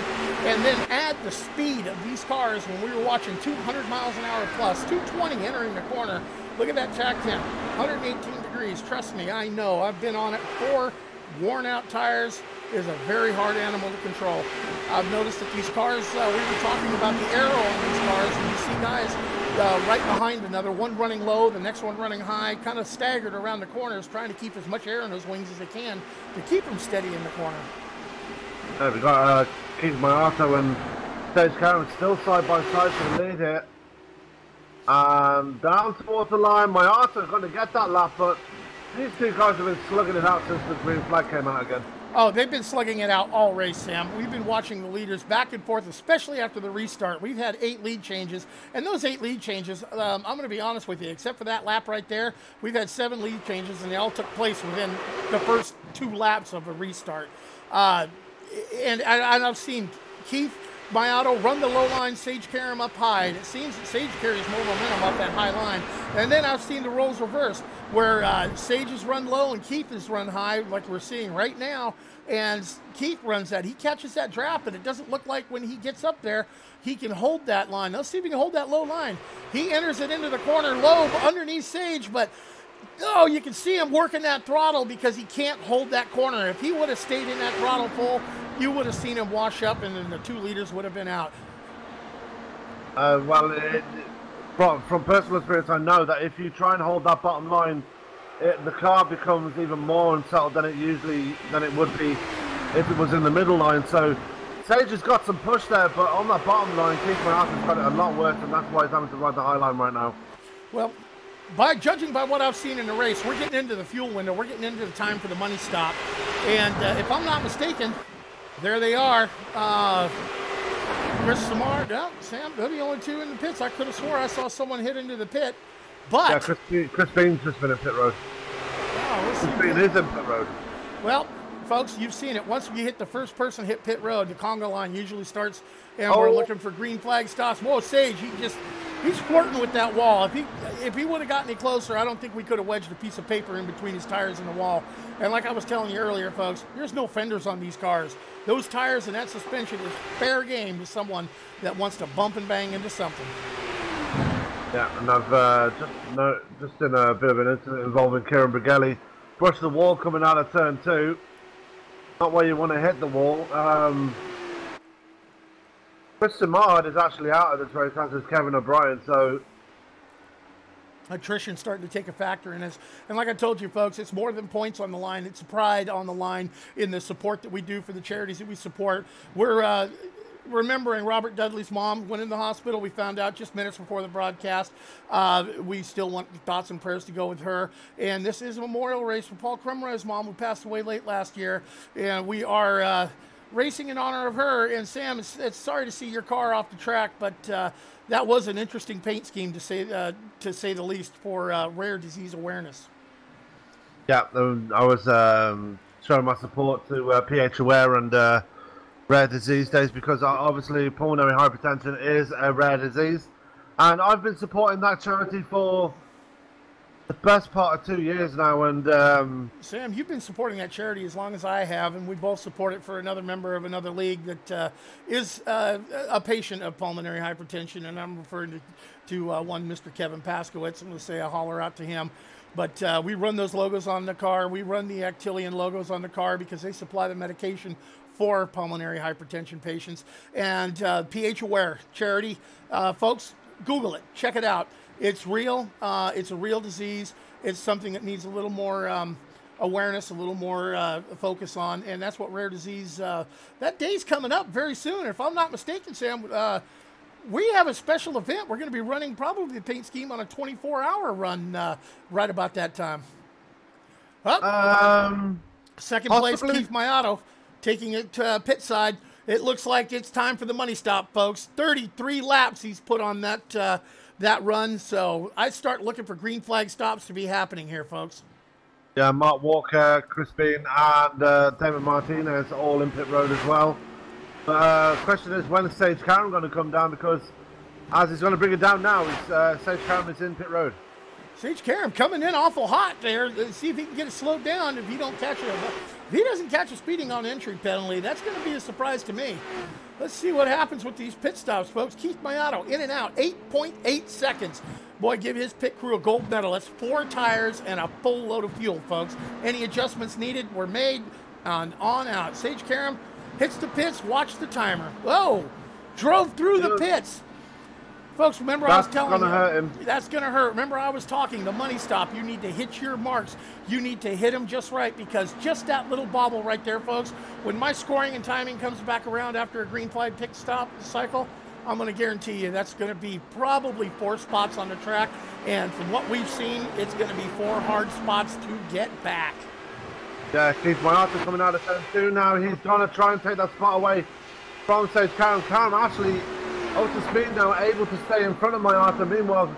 S1: and then add the speed of these cars when we were watching 200 miles an hour plus, 220 entering the corner. Look at that track temp, 118 degrees. Trust me, I know. I've been on it. 4 worn out tires is a very hard animal to control. I've noticed that these cars, we were talking about the aero on these cars, and you see guys right behind another, one running low, the next one running high, kind of staggered around the corners, trying to keep as much air in those wings as they can to keep them steady in the corner.
S2: We've got Keith Mayato and Stage Karam still side by side for the lead here. Down towards the line, Mayato's going to get that lap, but these 2 guys have been slugging it out since the green flag came out again.
S1: Oh, they've been slugging it out all race, Sam. We've been watching the leaders back and forth, especially after the restart. We've had 8 lead changes, and those 8 lead changes, I'm going to be honest with you, except for that lap right there, we've had 7 lead changes, and they all took place within the first 2 laps of a restart. And I've seen Keith Mayato run the low line, Sage Karam up high, and it seems that Sage carries more momentum up that high line. And then I've seen the roles reversed, where Sage has run low and Keith has run high, like we're seeing right now, and Keith runs that. He catches that draft, and it doesn't look like when he gets up there, he can hold that line. Let's see if he can hold that low line. He enters it into the corner low underneath Sage, but oh, you can see him working that throttle because he can't hold that corner. If he would have stayed in that throttle full, you would have seen him wash up, and then the 2 leaders would have been out.
S2: From personal experience, I know that if you try and hold that bottom line, the car becomes even more unsettled than it would be if it was in the middle line. So Sage has got some push there, but on that bottom line, Keith Mayato's got it a lot worse, and that's why he's having to ride the high line right now.
S1: Well, judging by what I've seen in the race, we're getting into the fuel window. We're getting into the time for the money stop. And if I'm not mistaken, there they are. Chris Samar, yeah, Sam, they're the only 2 in the pits. I could have swore I saw someone hit into the pit. But
S2: yeah, Chris Bean's just been in pit road.
S1: Oh,
S2: Chris Bean is in pit road.
S1: Well, folks, you've seen it. Once you hit the first person hit pit road, the conga line usually starts, and we're looking for green flag stops. Whoa, Sage, he's flirting with that wall. If he would have gotten any closer, I don't think we could have wedged a piece of paper in between his tires and the wall. And like I was telling you earlier, folks, there's no fenders on these cars. Those tires and that suspension is fair game to someone that wants to bump and bang into something.
S2: Yeah, and I've just in a bit of an incident involving Kieran Brigelli, brushed the wall coming out of turn 2. Not where you want to hit the wall. Chris Samard is actually out of this race, as is Kevin O'Brien, so
S1: attrition starting to take a factor in this. And like I told you, folks, it's more than points on the line. It's pride on the line in the support that we do for the charities that we support. We're remembering Robert Dudley's mom went in the hospital. We found out just minutes before the broadcast. We still want thoughts and prayers to go with her. And this is a memorial race for Paul Crumray's mom, who passed away late last year. And we are racing in honor of her. And Sam, it's sorry to see your car off the track, but that was an interesting paint scheme, to say the least, for rare disease awareness.
S2: Yeah, I was showing my support to PH Aware and Rare Disease Days, because obviously pulmonary hypertension is a rare disease, and I've been supporting that charity for the best part of 2 years now, and
S1: Sam, you've been supporting that charity as long as I have, and we both support it for another member of another league that is a patient of pulmonary hypertension, and I'm referring to one Mr. Kevin Paskowitz. I'm going to say a holler out to him. But we run those logos on the car. We run the Actelion logos on the car because they supply the medication for pulmonary hypertension patients. And pH Aware charity, folks, Google it, check it out. It's real. It's a real disease. It's something that needs a little more awareness, a little more focus on, and that's what rare disease. That day's coming up very soon. If I'm not mistaken, Sam, we have a special event. We're going to be running probably the paint scheme on a 24-hour run right about that time. Second place, Keith Mayato, taking it to pit side. It looks like it's time for the money stop, folks. 33 laps he's put on that that run, so I start looking for green flag stops to be happening here, folks.
S2: Yeah, Mark Walker, Chris Bean, and David Martinez all in pit road as well. Question is, when is Sage Karam going to come down? Because as he's going to bring it down now, Sage Karam is in pit road.
S1: Sage Karam coming in awful hot there. Let's see if he can get it slowed down. If he doesn't catch a speeding on entry penalty, that's going to be a surprise to me. Let's see what happens with these pit stops, folks. Keith Mayato in and out, 8.8 seconds. Boy, give his pit crew a gold medal. That's 4 tires and a full load of fuel, folks. Any adjustments needed were made on out. Sage Karam hits the pits, watch the timer. Whoa, drove through the pits. Folks, remember I was telling you, that's going to hurt. Remember I was talking, the money stop, you need to hit your marks. You need to hit them just right, because just that little bobble right there, folks, when my scoring and timing comes back around after a green flag pit stop cycle, I'm going to guarantee you that's going to be probably 4 spots on the track. And from what we've seen, it's going to be 4 hard spots to get back.
S2: Yeah, Keith Mayato coming out of turn 2 now. He's going to try and take that spot away from Sage Karam. Karam actually out to speed now, able to stay in front of Mayato. Meanwhile,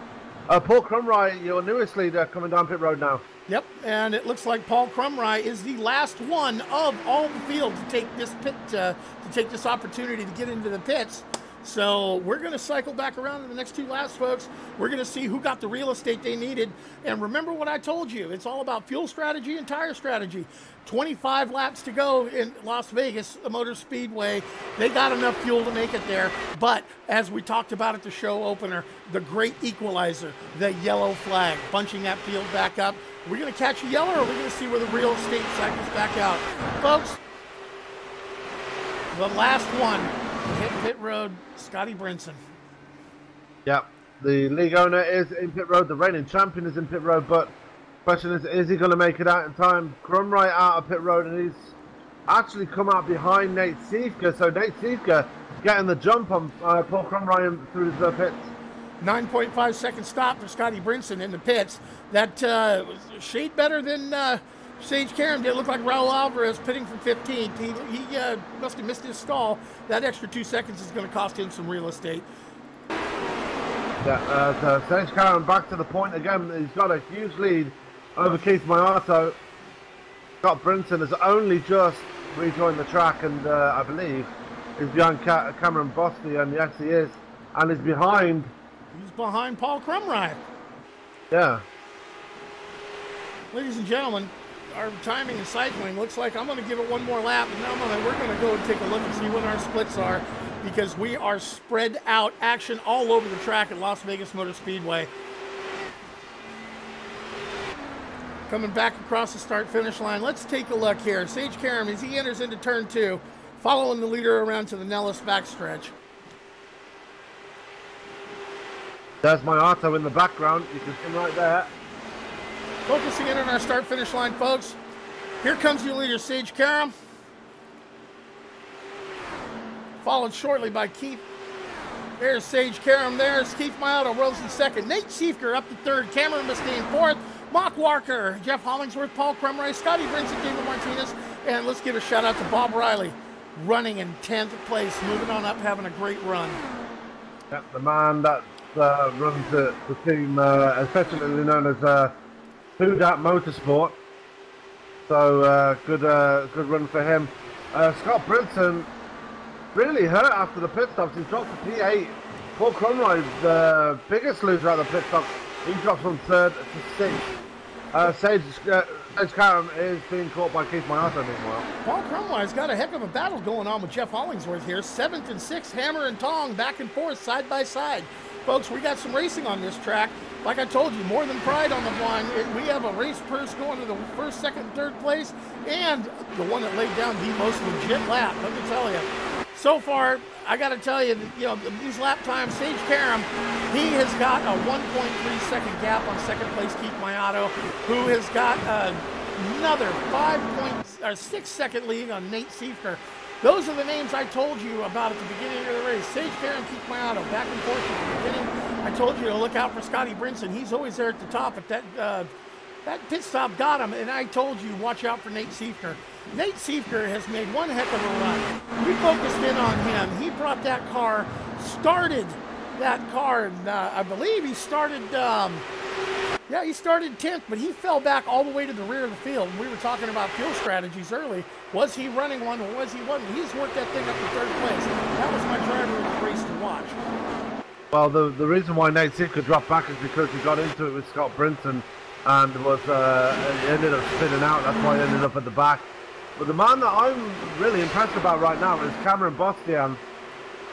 S2: Paul Crumry, your newest leader, coming down pit road now.
S1: Yep, and it looks like Paul Crumry is the last one of all the field to take this pit, to take this opportunity to get into the pits. So we're going to cycle back around in the next 2 laps, folks. We're going to see who got the real estate they needed. And remember what I told you. It's all about fuel strategy and tire strategy. 25 laps to go in Las Vegas, the Motor Speedway. They got enough fuel to make it there. But as we talked about at the show opener, the great equalizer, the yellow flag, bunching that field back up. We're going to catch a yellow, or we're going to see where the real estate cycles back out. Folks, the last one. Hit pit road, Scotty Brinson.
S2: Yep, the league owner is in pit road, the reigning champion is in pit road, but question is he going to make it out in time? Crumry out of pit road, and he's actually come out behind Nate Siefka, so Nate Siefka getting the jump on Paul Crumry through the pits.
S1: 9.5 second stop for Scotty Brinson in the pits. That was a shade better than Sage Karam did. Look like Raul Alvarez pitting from 15th. He must have missed his stall. That extra 2 seconds is going to cost him some real estate.
S2: Yeah, so Sage Karam back to the point again. He's got a huge lead over Keith Mayato. Scott Brinson has only just rejoined the track, and I believe is behind Cameron Bosky, and yes he is, and he's behind.
S1: He's behind Paul Crumry.
S2: Yeah.
S1: Ladies and gentlemen, our timing and cycling looks like I'm going to give it 1 more lap, and then we're going to go and take a look and see what our splits are, because we are spread out action all over the track at Las Vegas Motor Speedway. Coming back across the start-finish line, let's take a look here. Sage Karam, as he enters into turn 2, following the leader around to the Nellis backstretch.
S2: There's Mayato in the background. You can see him right there.
S1: Focusing in on our start-finish line, folks. Here comes your leader, Sage Karam. Followed shortly by Keith. There's Sage Karam. There's Keith Mayato, rolls in second. Nate Siefker up to third. Cameron Mustaine fourth. Mark Walker, Jeff Hollingsworth, Paul Crumry, Scotty Brinson, David Martinez. And let's give a shout out to Bob Riley, running in 10th place, moving on up, having a great run.
S2: Yep, the man that runs the team, affectionately known as Who Dat Motorsport. So good run for him. Scott Brinson really hurt after the pit stops. He's dropped to P8. Paul Crumry, the biggest loser at the pit stop, He drops from 3rd to 6th. Sage Karam is being caught by Keith Mayato meanwhile.
S1: Paul Crumway's got a heck of a battle going on with Jeff Hollingsworth here. 7th and 6th, hammer and tong, back and forth, side by side. Folks, we got some racing on this track. Like I told you, more than pride on the line. We have a race purse going to the 1st, 2nd, and 3rd place, and the one that laid down the most legit lap, let me tell you. So far, I got to tell you, these lap times, Sage Karam, he has got a 1.3-second gap on 2nd place Keith Mayato, who has got another 6-second lead on Nate Siefker. Those are the names I told you about at the beginning of the race. Sage Karam, Keith Mayato, back and forth at the beginning. I told you to look out for Scotty Brinson. He's always there at the top, but that pit stop got him, and I told you, watch out for Nate Siefker. Nate Siefker has made one heck of a run. We focused in on him. He brought that car, started that car, and I believe he started, he started 10th, but he fell back all the way to the rear of the field. We were talking about fuel strategies early. Was he running one or was he wasn't? He's worked that thing up to 3rd place. That was my driver of the race to watch.
S2: Well, the reason why Nate Siefker dropped back is because he got into it with Scott Brinson and was he ended up spinning out. That's why he ended up at the back. But the man that I'm really impressed about right now is Cameron Bostian.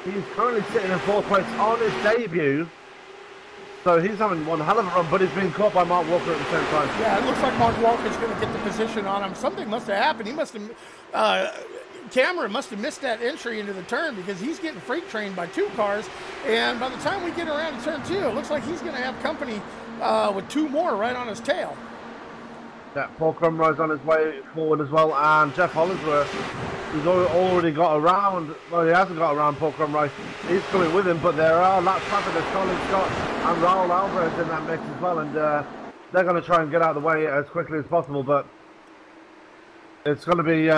S2: He's currently sitting in 4th place on his debut. So he's having one hell of a run, but he's being caught by Mark Walker at the same time.
S1: Yeah, it looks like Mark Walker's going to get the position on him. Something must have happened. He must have, Cameron must have missed that entry into the turn because he's getting freight trained by 2 cars. And by the time we get around to turn 2, it looks like he's going to have company with 2 more right on his tail.
S2: Yeah, Paul Crumry's on his way forward as well, and Jeff Hollingsworth, who's already got around, well, he hasn't got around Paul Crumry, he's coming with him, but there are laps traffic. There's Colin Scott and Raul Alvarez in that mix as well, and they're going to try and get out of the way as quickly as possible, but it's going to be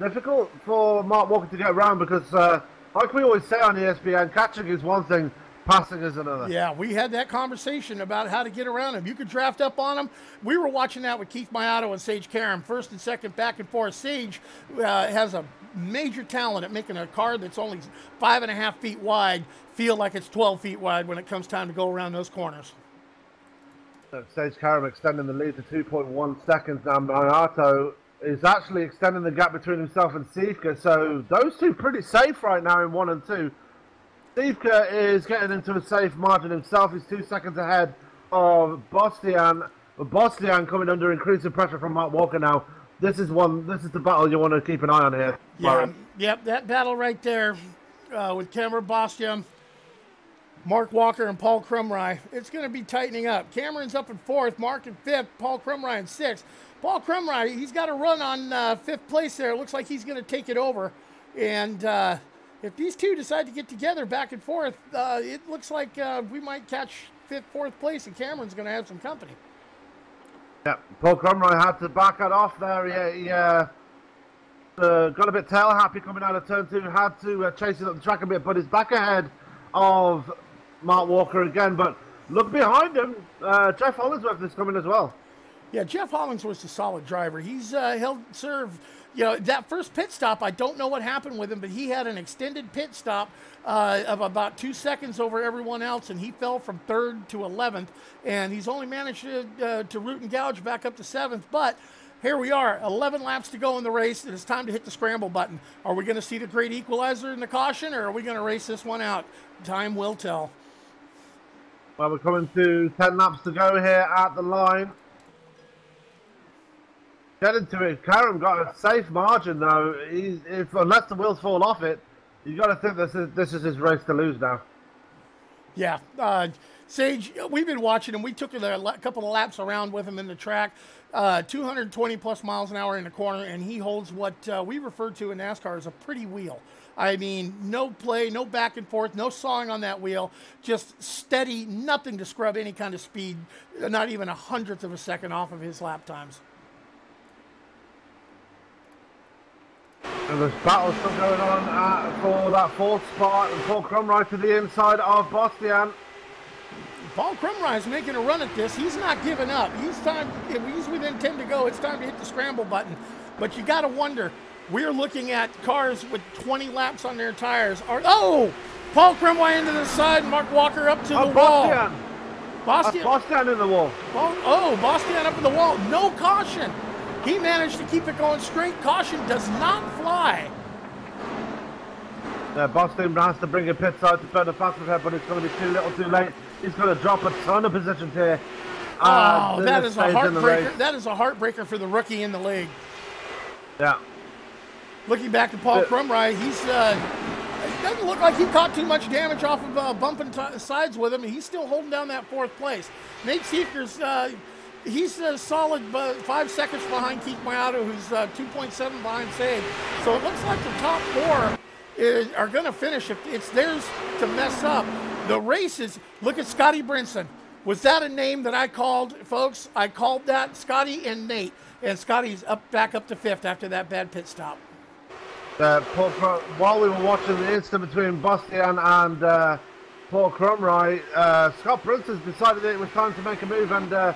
S2: difficult for Mark Walker to get around because, like we always say on ESPN, catching is one thing, passing is another.
S1: Yeah, we had that conversation about how to get around him. You could draft up on him. We were watching that with Keith Mayato and Sage Karam, 1st and 2nd, back and forth. Sage has a major talent at making a car that's only 5.5 feet wide feel like it's 12 feet wide when it comes time to go around those corners.
S2: Sage Karam extending the lead to 2.1 seconds now. Mayato is actually extending the gap between himself and Siefker, so those two pretty safe right now in 1 and 2. Siefker is getting into a safe margin himself. He's 2 seconds ahead of Bostian. Bostian coming under increasing pressure from Mark Walker now. This is the battle you want to keep an eye on here.
S1: Yeah, yep, that battle right there with Cameron Bostian, Mark Walker, and Paul Crumry. It's going to be tightening up. Cameron's up in 4th, Mark in 5th, Paul Crumry in 6th. Paul Crumry, he's got a run on 5th place there. It looks like he's going to take it over. And if these two decide to get together back and forth, it looks like we might catch 5th, 4th place, and Cameron's going to have some company.
S2: Yeah, Paul Crumry had to back it off there. He got a bit tail happy coming out of turn 2, had to chase it up the track a bit, but he's back ahead of Mark Walker again. But look behind him, Jeff Hollingsworth is coming as well. Yeah,
S1: Jeff Hollingsworth's a solid driver. He'll serve. That first pit stop, I don't know what happened with him, but he had an extended pit stop of about 2 seconds over everyone else, and he fell from 3rd to 11th, and he's only managed to root and gouge back up to 7th, but here we are, 11 laps to go in the race, and it's time to hit the scramble button. Are we going to see the great equalizer in the caution, or are we going to race this one out? Time will tell.
S2: Well, we're coming to 10 laps to go here at the line. Get into it. Karam got a safe margin though. Unless the wheels fall off it, you got to think this is his race to lose now. Yeah,
S1: Sage, we've been watching him. We took a couple of laps around with him in the track, 220 plus miles an hour in the corner, and he holds what we refer to in NASCAR as a pretty wheel. I mean, no play, no back and forth, no sawing on that wheel, just steady, nothing to scrub any kind of speed, not even 1/100th of a second off of his lap times.
S2: And there's battle still going on for that 4th spot, and Paul Crumry to the inside of Bostian.
S1: Paul Crumry is making a run at this. He's not giving up. If he's within 10 to go, it's time to hit the scramble button. But you got to wonder, we're looking at cars with 20 laps on their tires. Paul Crumry into the side, Mark Walker up to the wall.
S2: Bastian in the wall.
S1: Oh, Bastian up in the wall. No caution. He managed to keep it going straight. Caution does not fly.
S2: Yeah, Bastian has to bring a pit side to burn the fastest ahead, but it's going to be too little too late. He's going to drop a ton of positions here.
S1: Oh, that is a heartbreaker. That is a heartbreaker for the rookie in the league.
S2: Yeah.
S1: Looking back at Paul Krumrye, it doesn't look like he caught too much damage off of bumping sides with him. He's still holding down that 4th place. Nate Siefker's, he's a solid 5 seconds behind Keith Mayado, who's 2.7 behind Sage. So it looks like the top 4 are going to finish. If it's theirs to mess up. The races, look at Scotty Brinson. Was that a name that I called, folks? I called that, Scotty and Nate. And Scotty's back up to 5th after that bad pit stop.
S2: While we were watching the incident between Bastian and Paul Krumrye, Scott Brinson decided that it was time to make a move and got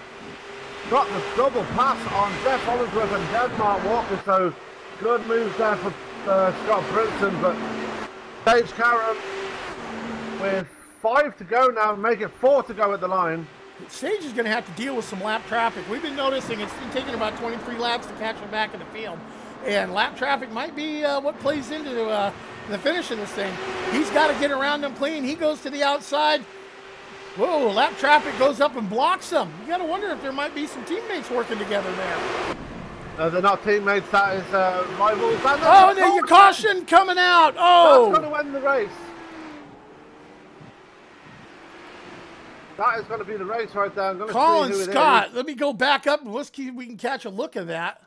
S2: the double pass on Jeff Hollingsworth and Denmark Walker. So good moves there for Scott Brinson, but Sage Karam with 5 to go now, make it 4 to go at the line.
S1: Sage is going to have to deal with some lap traffic. We've been noticing it's taking about 23 laps to catch him back in the field. And lap traffic might be what plays into the finish of this thing. He's got to get around them clean. He goes to the outside. Whoa, lap traffic goes up and blocks him. You got to wonder if there might be some teammates working together there.
S2: They're not teammates, that is rivals.
S1: Oh, your caution coming out. Oh,
S2: that's going to end the race. That is going to be the race right there. I'm going to
S1: Colin
S2: see who it
S1: Scott.
S2: is.
S1: Let me go back up and let's see if we can catch a look at that.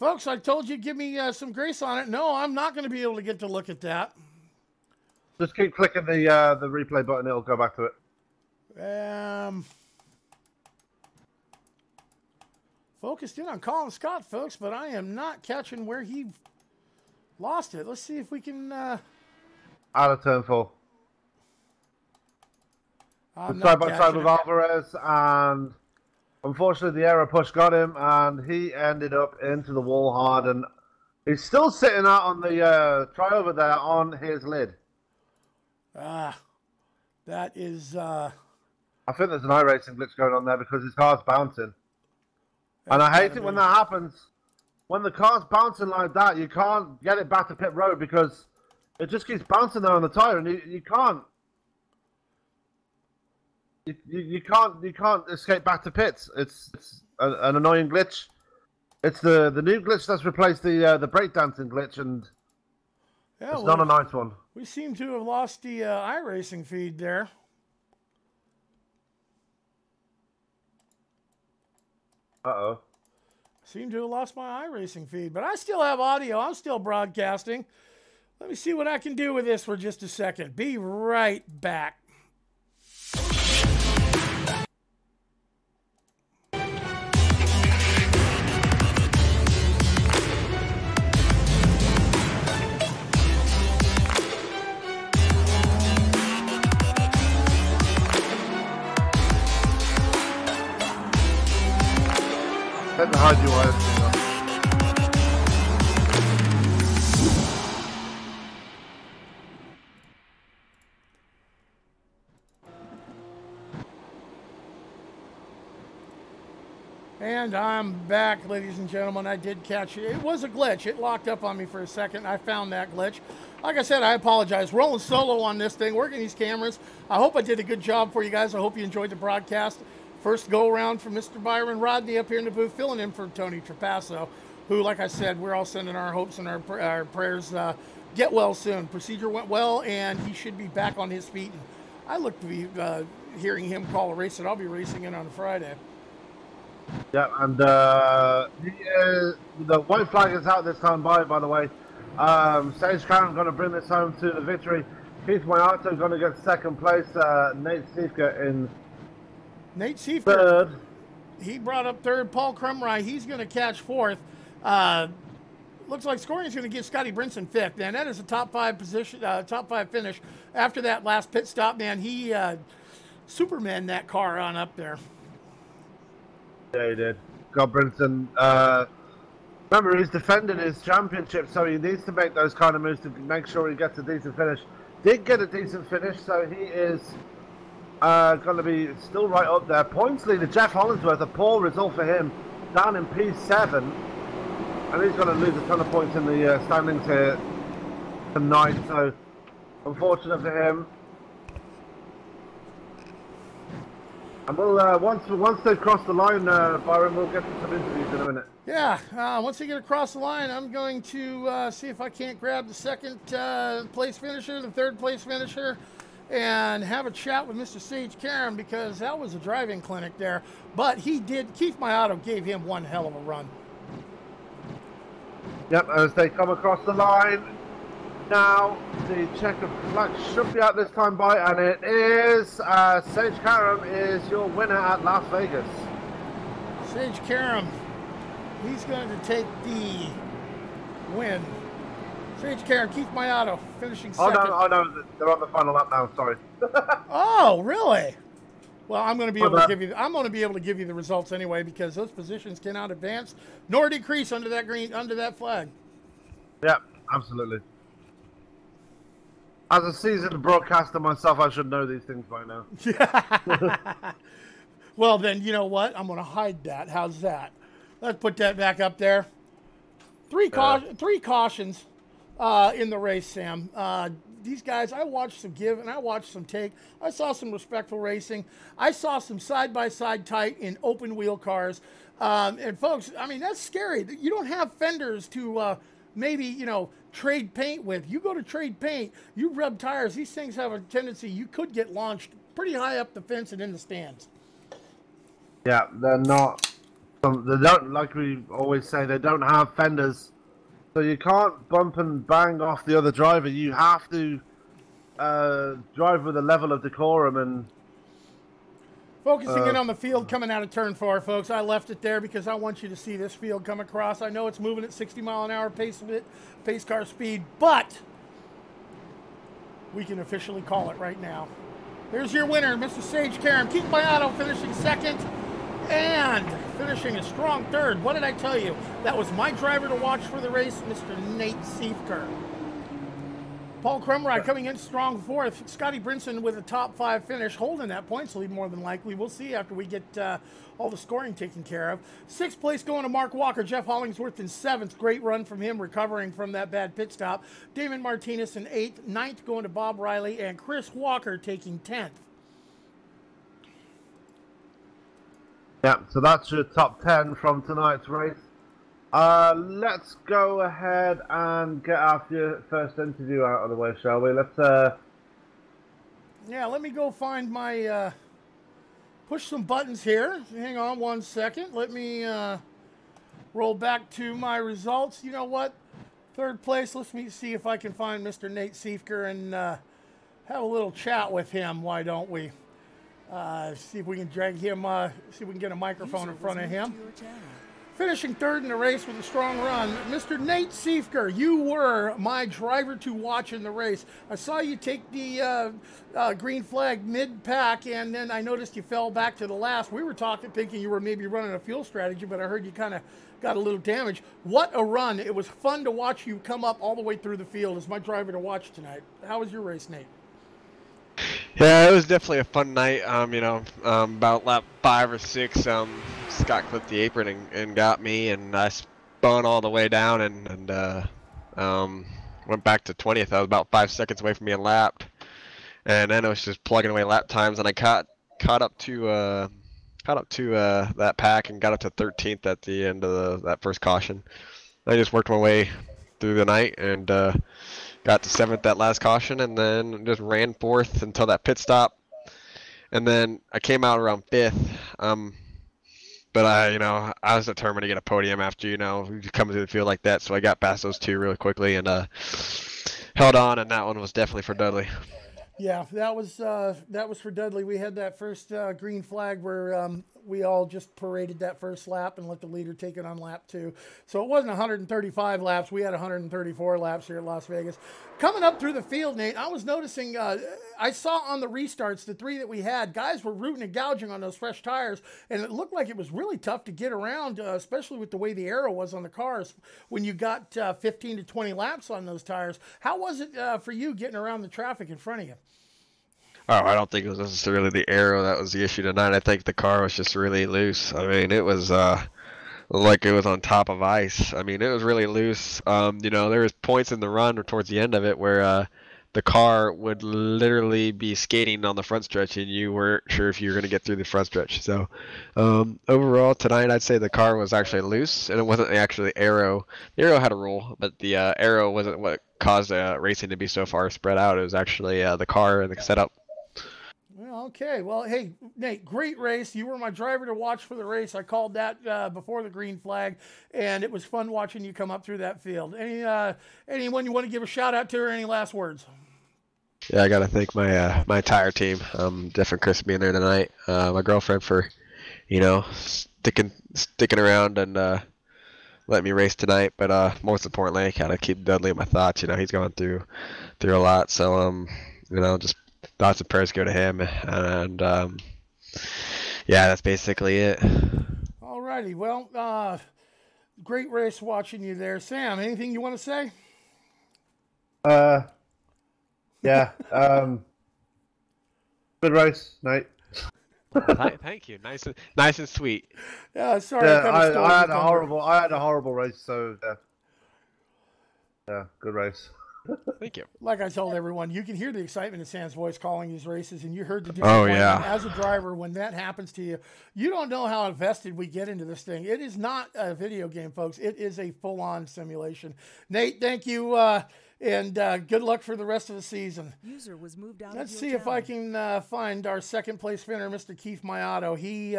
S1: Folks, I told you give me some grace on it. No, I'm not going to be able to get to look at that.
S2: Just keep clicking the replay button. It'll go back to it.
S1: Focused in on Colin Scott, folks, but I am not catching where he lost it. Let's see if we can...
S2: Out of turn 4. Side by side with Alvarez, and unfortunately the error push got him, and he ended up into the wall hard, and he's still sitting out on the tryover there on his lid.
S1: That is...
S2: I think there's an iRacing glitch going on there because his car's bouncing. And I hate it when that happens. When the car's bouncing like that, you can't get it back to pit road because it just keeps bouncing there on the tire, and you can't. You can't escape back to pits. It's an annoying glitch. It's the new glitch that's replaced the breakdancing glitch, and it's not a nice one.
S1: We seem to have lost the iRacing feed there.
S2: Uh-oh.
S1: Seem to have lost my iRacing feed, but I still have audio. I'm still broadcasting. Let me see what I can do with this for just a second. Be right back.
S2: Let me hide your eyes.
S1: And I'm back, ladies and gentlemen. I did catch it. It was a glitch. It locked up on me for a second. I found that glitch. Like I said, I apologize. Rolling solo on this thing, working these cameras. I hope I did a good job for you guys. I hope you enjoyed the broadcast. First go around for Mr. Byron Rodney up here in the booth, filling in for Tony Trapasso, who, like I said, we're all sending our hopes and our prayers. Get well soon. Procedure went well, and he should be back on his feet. And I look to be hearing him call a race that I'll be racing in on Friday.
S2: Yeah, and the white flag is out this time by the way. Sage Karam going to bring this home to the victory. Keith Moyato going to get second place. Nate Siefker in third.
S1: He brought up third. Paul Krumrye, he's going to catch fourth. Looks like scoring is going to give Scotty Brinson fifth. Man, that is a top five position, top five finish. After that last pit stop, man, he Superman that car on up there.
S2: Yeah, he did. Scott Brinson. Remember, he's defending his championship, so he needs to make those kind of moves to make sure he gets a decent finish. did get a decent finish, so he is going to be still right up there. Points leader Jeff Hollingsworth, a poor result for him, down in P7, and he's going to lose a ton of points in the standings here tonight, so unfortunate for him. And we'll once they cross the line, Byron, we'll get to some interviews in a minute.
S1: Yeah, once they get across the line, I'm going to see if I can't grab the second place finisher, the third place finisher, and have a chat with Mr. Sage Karam, because that was a driving clinic there. But he did, Keith Mayato gave him one hell of a run.
S2: Yep, as they come across the line. Now, the checkered flag should be out this time by, and it is Sage Karam is your winner at Las Vegas.
S1: Sage Karam, he's going to take the win. Sage Karam, Keith Mayato finishing second.
S2: Oh no, they're on the final lap now. Sorry.
S1: Oh, really? Well, I'm going to be able to give you. I'm going to be able to give you the results anyway, because those positions cannot advance nor decrease under that flag.
S2: Yep, absolutely. As a seasoned broadcaster myself, I should know these things by now.
S1: Well, then, you know what? I'm going to hide that. How's that? Let's put that back up there. Three cautions in the race, Sam. These guys, I watched some give and I watched some take. I saw some respectful racing. I saw some side-by-side tight in open wheel cars. And folks, I mean, that's scary. You don't have fenders to maybe, you know, trade paint with. You go to trade paint, you rub tires. These things have a tendency, you could get launched pretty high up the fence and in the stands.
S2: Yeah, they're not. They don't, like we always say, they don't have fenders. So you can't bump and bang off the other driver. You have to drive with a level of decorum. And
S1: focusing in on the field coming out of turn 4, folks. I left it there because I want you to see this field come across. I know it's moving at 60-mile-an-hour pace car speed, but we can officially call it right now. There's your winner, Mr. Sage Karam. Keith Mayato finishing second and finishing a strong third. What did I tell you? That was my driver to watch for the race, Mr. Nate Siefker. Paul Crumride coming in strong fourth. Scotty Brinson with a top 5 finish, holding that points lead more than likely. We'll see after we get all the scoring taken care of. 6th place going to Mark Walker. Jeff Hollingsworth in 7th. Great run from him, recovering from that bad pit stop. Damon Martinez in 8th. 9th going to Bob Riley, and Chris Walker taking 10th.
S2: yeah, so that's your top 10 from tonight's race. Let's go ahead and get our first interview out of the way, shall we?
S1: Yeah, let me go find my, push some buttons here. Hang on one second. Let me roll back to my results. You know what? 3rd place, let me see if I can find Mr. Nate Siefker and have a little chat with him. Why don't we? See if we can drag him, see if we can get a microphone in front of him. Finishing 3rd in the race with a strong run, Mr. Nate Siefker, you were my driver to watch in the race. I saw you take the green flag mid-pack, and then I noticed you fell back to the last. We were talking, thinking you were maybe running a fuel strategy, but I heard you kind of got a little damage. What a run. It was fun to watch you come up all the way through the field as my driver to watch tonight. How was your race, Nate?
S3: Yeah, it was definitely a fun night. You know, about lap 5 or 6, Scott clipped the apron and got me, and I spun all the way down and went back to 20th. I was about 5 seconds away from being lapped, and then it was just plugging away lap times, and I caught up to that pack and got up to 13th at the end of that first caution. I just worked my way through the night and got to 7th that last caution, and then just ran 4th until that pit stop, and then I came out around 5th. But I was determined to get a podium after, coming through the field like that. So I got past those 2 really quickly and held on, and that one was definitely for Dudley. Yeah,
S1: that was for Dudley. We had that first green flag where we all just paraded that first lap and let the leader take it on lap 2. So it wasn't 135 laps. We had 134 laps here at Las Vegas. Coming up through the field, Nate, I was noticing, I saw on the restarts, the 3 that we had, guys were rooting and gouging on those fresh tires, and it looked like it was really tough to get around, especially with the way the aero was on the cars when you got 15 to 20 laps on those tires. How was it for you getting around the traffic in front of you?
S3: Oh, I don't think it was necessarily the aero that was the issue tonight. I think the car was just really loose. I mean, it was like it was on top of ice. I mean, it was really loose. You know, there was points in the run or towards the end of it where the car would literally be skating on the front stretch, and you weren't sure if you were going to get through the front stretch. So overall, tonight, I'd say the car was actually loose, and it wasn't actually aero. The aero had a roll, but the aero wasn't what caused racing to be so far spread out. It was actually the car and the setup.
S1: Well, okay. Well, hey, Nate, great race. You were my driver to watch for the race. I called that before the green flag, and it was fun watching you come up through that field. Anyone you want to give a shout out to or any last words?
S3: Yeah, I got to thank my my tire team, Jeff and Chris being there tonight. My girlfriend for, you know, sticking around and letting me race tonight. But most importantly, I kind of keep Dudley in my thoughts. You know, he's going through a lot. So you know, just thoughts and prayers go to him, and yeah, that's basically it.
S1: All righty. Well, great race watching you there. Sam, anything you want to say?
S2: Yeah. Good race, Nate.
S3: Thank you. Nice and sweet.
S1: Yeah, sorry.
S2: Yeah, I had a horrible race, so yeah, good race.
S3: Thank you.
S1: Like I told everyone, you can hear the excitement in Sam's voice calling these races, and you heard the disappointment.
S3: Oh, yeah.
S1: As a driver, when that happens to you, you don't know how invested we get into this thing. It is not a video game, folks. It is a full-on simulation. Nate, thank you, and good luck for the rest of the season.
S4: User was moved out.
S1: Let's see if I can find our second-place winner, Mr. Keith Mayato. He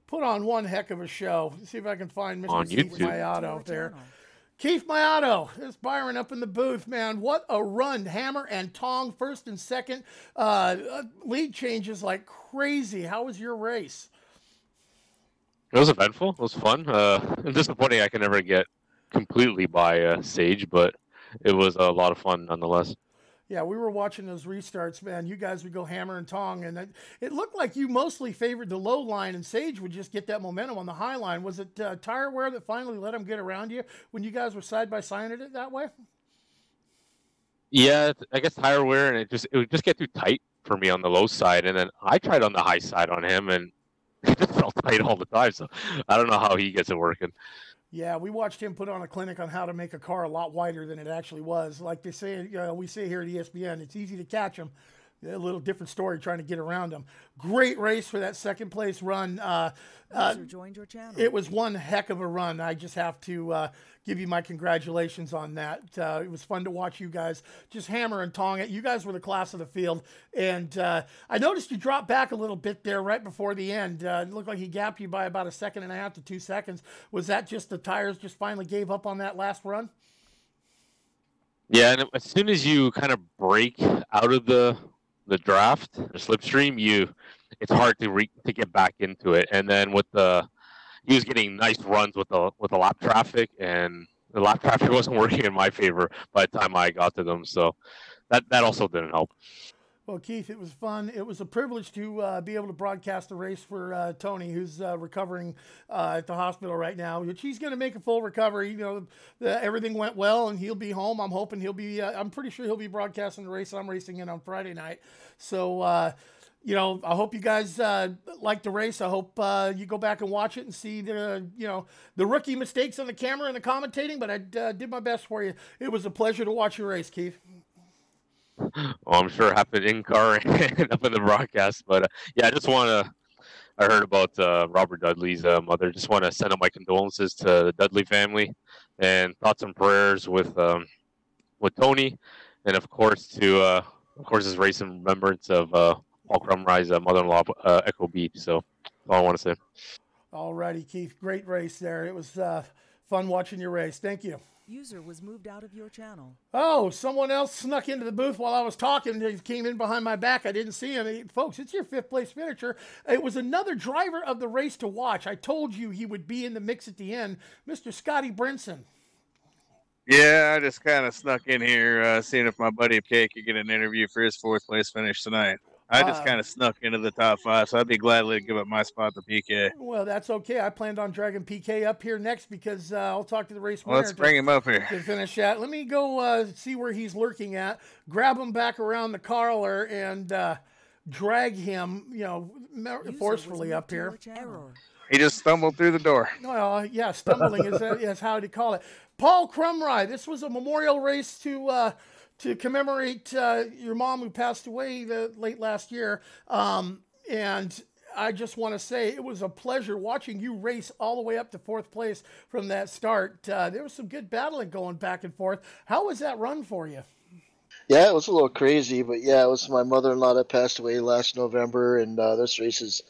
S1: put on one heck of a show. Let's see if I can find Mr. Keith Mayato there. Keith Mayato, there's Byron up in the booth, man. What a run. Hammer and tong, first and second. Lead changes like crazy. How was your race?
S5: It was eventful. It was fun. Disappointing I can never get completely by Sage, but it was a lot of fun nonetheless.
S1: Yeah, we were watching those restarts, man. You guys would go hammer and tong, and it looked like you mostly favored the low line, and Sage would just get that momentum on the high line. Was it tire wear that finally let him get around you when you guys were side by side it that way?
S5: Yeah, I guess tire wear, and it would just get too tight for me on the low side, and then I tried on the high side on him, and it just felt tight all the time. So I don't know how he gets it working.
S1: Yeah, we watched him put on a clinic on how to make a car a lot wider than it actually was. Like they say, we say here at ESPN, it's easy to catch him. A little different story trying to get around him. Great race for that second place run.
S4: Joined your channel.
S1: It was one heck of a run. I just have to give you my congratulations on that. It was fun to watch you guys just hammer and tong it. You guys were the class of the field. And I noticed you dropped back a little bit there right before the end. It looked like he gapped you by about 1.5 seconds to 2 seconds. Was that just the tires just finally gave up on that last run?
S5: Yeah, and as soon as you kind of break out of the draft or slipstream, it's hard to get back into it. And then he was getting nice runs with the lap traffic, and the lap traffic wasn't working in my favor by the time I got to them. So that also didn't help.
S1: Well, Keith, it was fun. It was a privilege to be able to broadcast the race for Tony, who's recovering at the hospital right now. Which he's going to make a full recovery. You know, everything went well, and he'll be home. I'm hoping he'll be. I'm pretty sure he'll be broadcasting the race I'm racing in on Friday night. So, you know, I hope you guys like the race. I hope you go back and watch it and see the rookie mistakes on the camera and the commentating. But I did my best for you. It was a pleasure to watch your race, Keith.
S5: Well, I'm sure it happened in car and up in the broadcast, but yeah, I heard about Robert Dudley's mother. Just want to send out my condolences to the Dudley family, and thoughts and prayers with Tony, and of course his race in remembrance of Paul Crumry's mother-in-law, Echo Beach. So that's all I want to say.
S1: All righty, Keith. Great race there. It was Fun watching your race. Thank you.
S4: User was moved out of your channel.
S1: Oh, someone else snuck into the booth while I was talking. He came in behind my back. I didn't see him. Folks, it's your 5th place finisher. It was another driver of the race to watch. I told you he would be in the mix at the end. Mr. Scotty Brinson.
S6: Yeah, I just kind of snuck in here, seeing if my buddy Kay could get an interview for his 4th place finish tonight. I just kind of snuck into the top 5, so I'd be gladly to give up my spot to PK.
S1: Well, that's okay. I planned on dragging PK up here next because I'll talk to the race winner.
S6: Let's bring him up here
S1: to finish that. Let me go see where he's lurking at. Grab him back around the collar and drag him, forcefully up here.
S6: He just stumbled through the door.
S1: Well, yeah, stumbling is how to call it. Paul Crumry. This was a memorial race to commemorate your mom who passed away late last year. And I just want to say it was a pleasure watching you race all the way up to 4th place from that start. There was some good battling going back and forth. How was that run for you?
S7: Yeah, it was a little crazy, but yeah, it was my mother-in-law that passed away last November, and this race is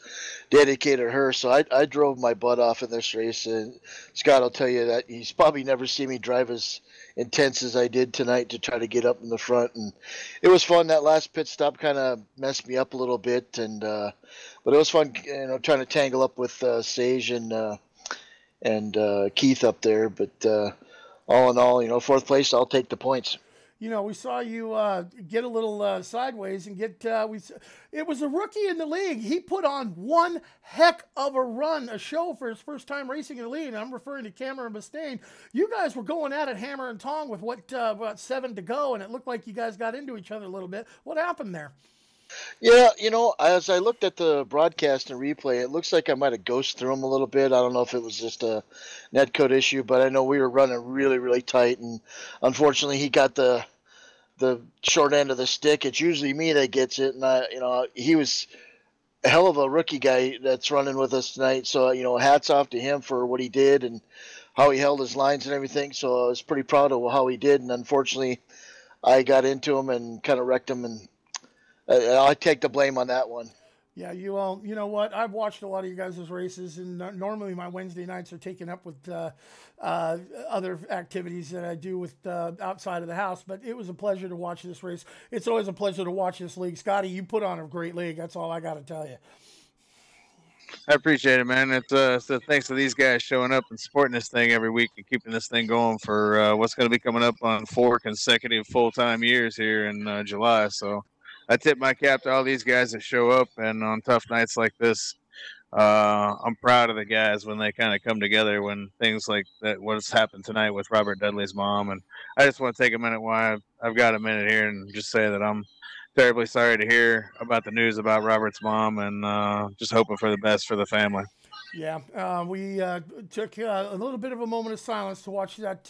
S7: dedicated to her. So I drove my butt off in this race, and Scott will tell you that he's probably never seen me drive as intense as I did tonight to try to get up in the front, and it was fun. That last pit stop kind of messed me up a little bit, and but it was fun, trying to tangle up with Sage and Keith up there. But all in all, 4th place, I'll take the points.
S1: We saw you get a little sideways and it was a rookie in the league. He put on one heck of a run, a show for his first time racing in the league. And I'm referring to Karam Mustaine. You guys were going at it hammer and tong with about 7 to go, and it looked like you guys got into each other a little bit. What happened there?
S7: Yeah, as I looked at the broadcast and replay, it looks like I might have ghosted through him a little bit. I don't know if it was just a netcode issue, but I know we were running really, really tight, and unfortunately he got the short end of the stick. It's usually me that gets it, and he was a hell of a rookie guy that's running with us tonight. So hats off to him for what he did and how he held his lines and everything. So I was pretty proud of how he did, and unfortunately I got into him and kind of wrecked him, and I take the blame on that one.
S1: Yeah, you know what? I've watched a lot of you guys' races, and normally my Wednesday nights are taken up with other activities that I do with outside of the house. But it was a pleasure to watch this race. It's always a pleasure to watch this league. Scotty, you put on a great league. That's all I got to tell you.
S6: I appreciate it, man. So thanks to these guys showing up and supporting this thing every week and keeping this thing going for what's going to be coming up on 4 consecutive full-time years here in July. So I tip my cap to all these guys that show up, and on tough nights like this, I'm proud of the guys when they kind of come together when things like that, what's happened tonight with Robert Dudley's mom. And I just want to take a minute while I've got a minute here and just say that I'm terribly sorry to hear about the news about Robert's mom, and just hoping for the best for the family.
S1: Yeah, we took a little bit of a moment of silence to watch that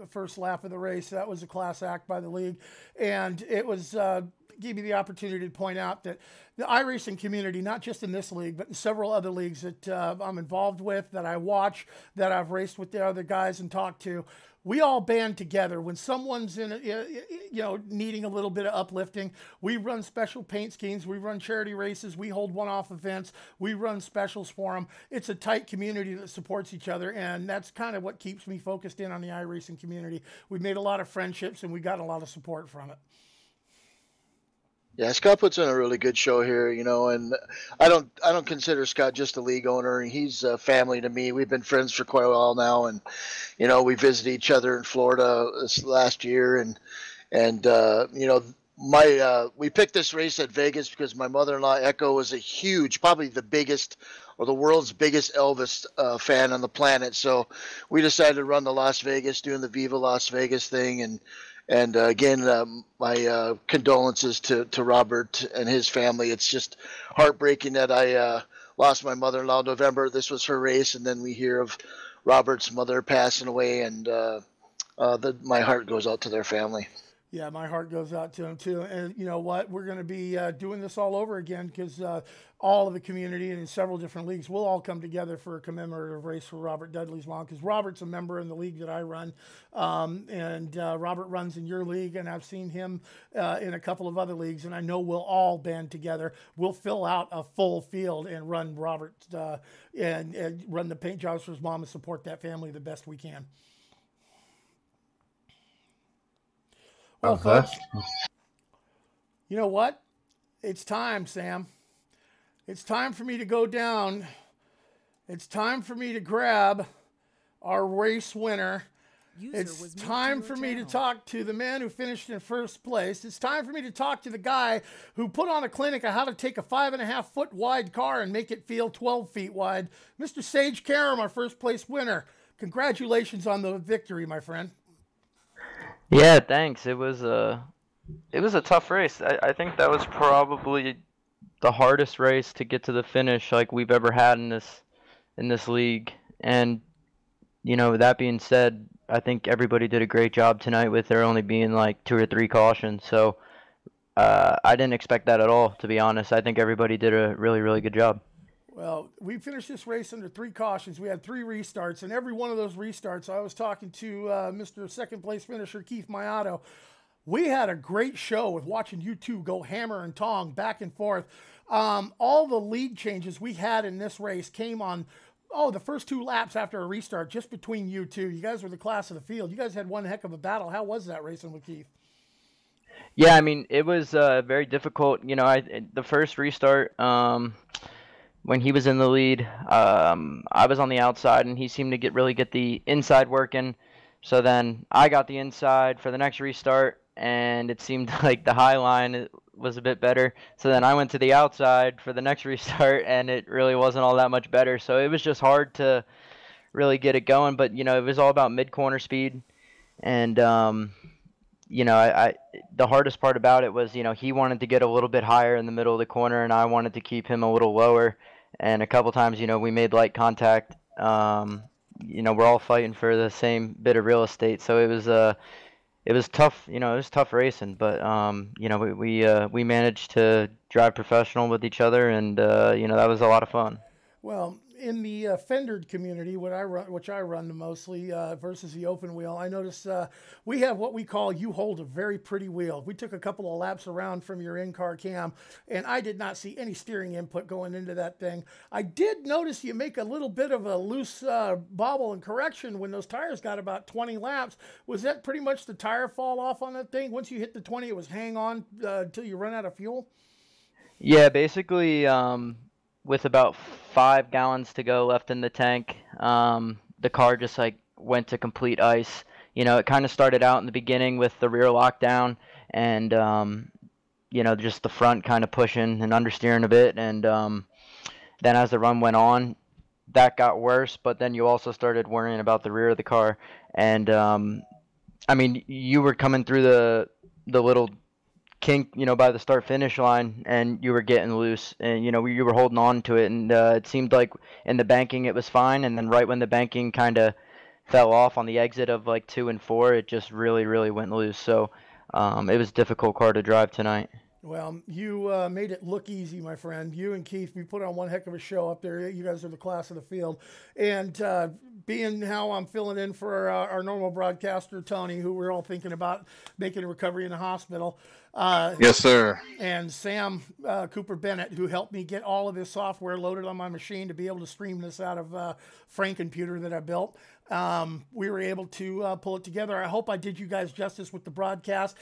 S1: first lap of the race. That was a class act by the league, and it was gave me the opportunity to point out that the iRacing community, not just in this league, but in several other leagues that I'm involved with, that I watch, that I've raced with the other guys and talked to, we all band together. When someone's needing a little bit of uplifting, we run special paint schemes, we run charity races, we hold one-off events, we run specials for them. It's a tight community that supports each other, and that's kind of what keeps me focused in on the iRacing community. We've made a lot of friendships, and we got a lot of support from it.
S7: Yeah, Scott puts on a really good show here, and I don't consider Scott just a league owner. He's family to me. We've been friends for quite a while now, and we visited each other in Florida this last year, and we picked this race at Vegas because my mother-in-law Echo was probably the biggest or the world's biggest Elvis fan on the planet. So we decided to run the Las Vegas, doing the Viva Las Vegas thing, and again, my condolences to Robert and his family. It's just heartbreaking that I lost my mother-in-law in November. This was her race, and then we hear of Robert's mother passing away, and my heart goes out to their family.
S1: Yeah, my heart goes out to him too. And you know what? We're going to be doing this all over again because all of the community and in several different leagues will all come together for a commemorative race for Robert Dudley's mom, because Robert's a member in the league that I run. And Robert runs in your league, and I've seen him in a couple of other leagues, and I know we'll all band together. We'll fill out a full field and run Robert and run the paint jobs for his mom and support that family the best we can. Well, folks, you know what? It's time, Sam. It's time for me to go down. It's time for me to grab our race winner. It's time for me to talk to the man who finished in first place. It's time for me to talk to the guy who put on a clinic on how to take a 5.5 foot wide car and make it feel 12 feet wide. Mr. Sage Karam, our first place winner. Congratulations on the victory, my friend.
S8: Yeah, thanks. It was a tough race. I think that was probably the hardest race to get to the finish like we've ever had in this league. And you know, that being said, I think everybody did a great job tonight with there only being like 2 or 3 cautions. So I didn't expect that at all, to be honest. I think everybody did a really, really good job.
S1: Well, we finished this race under 3 cautions. We had 3 restarts, and every one of those restarts, I was talking to Mr. Second Place finisher Keith Mayato. We had a great show with watching you two go hammer and tong back and forth. All the lead changes we had in this race came on, the first 2 laps after a restart, just between you two. You guys were the class of the field. You guys had one heck of a battle. How was that racing with Keith?
S8: Yeah, I mean, it was very difficult. You know, the first restart, when he was in the lead, I was on the outside, and he seemed to really get the inside working. So then I got the inside for the next restart, and it seemed like the high line was a bit better. So then I went to the outside for the next restart, and it really wasn't all that much better. So it was just hard to really get it going. But, you know, it was all about mid-corner speed. And, you know, the hardest part about it was, you know, he wanted to get a little bit higher in the middle of the corner, and I wanted to keep him a little lower. And a couple times, you know, we made light contact. You know, we're all fighting for the same bit of real estate, so it was tough. You know, it was tough racing, but you know, we managed to drive professional with each other, and you know, that was a lot of fun.
S1: Well, in the fendered community, which I run mostly versus the open wheel, I noticed we have what we call "you hold a very pretty wheel." We took a couple of laps around from your in-car cam, and I did not see any steering input going into that thing. I did notice you make a little bit of a loose bobble and correction when those tires got about 20 laps. Was that pretty much the tire fall off on that thing? Once you hit the 20, it was hang on until you run out of fuel?
S8: Yeah, basically, with about 5 gallons to go left in the tank, the car just like went to complete ice. You know, it kind of started out in the beginning with the rear lockdown, and you know, just the front kind of pushing and understeering a bit, and then as the run went on, that got worse. But then you also started worrying about the rear of the car, and I mean, you were coming through the little kink, you know, by the start finish line, and you were getting loose, and you know, you were holding on to it, and it seemed like in the banking it was fine, and then right when the banking kind of fell off on the exit of like 2 and 4, it just really went loose. So it was a difficult car to drive tonight.
S1: Well, you made it look easy, my friend. You and Keith, we put on one heck of a show up there. You guys are the class of the field. And being how I'm filling in for our normal broadcaster, Tony, who we're all thinking about making a recovery in the hospital.
S6: Yes, sir.
S1: And Sam Cooper Bennett, who helped me get all of this software loaded on my machine to be able to stream this out of Frank-computer that I built. We were able to pull it together. I hope I did you guys justice with the broadcast.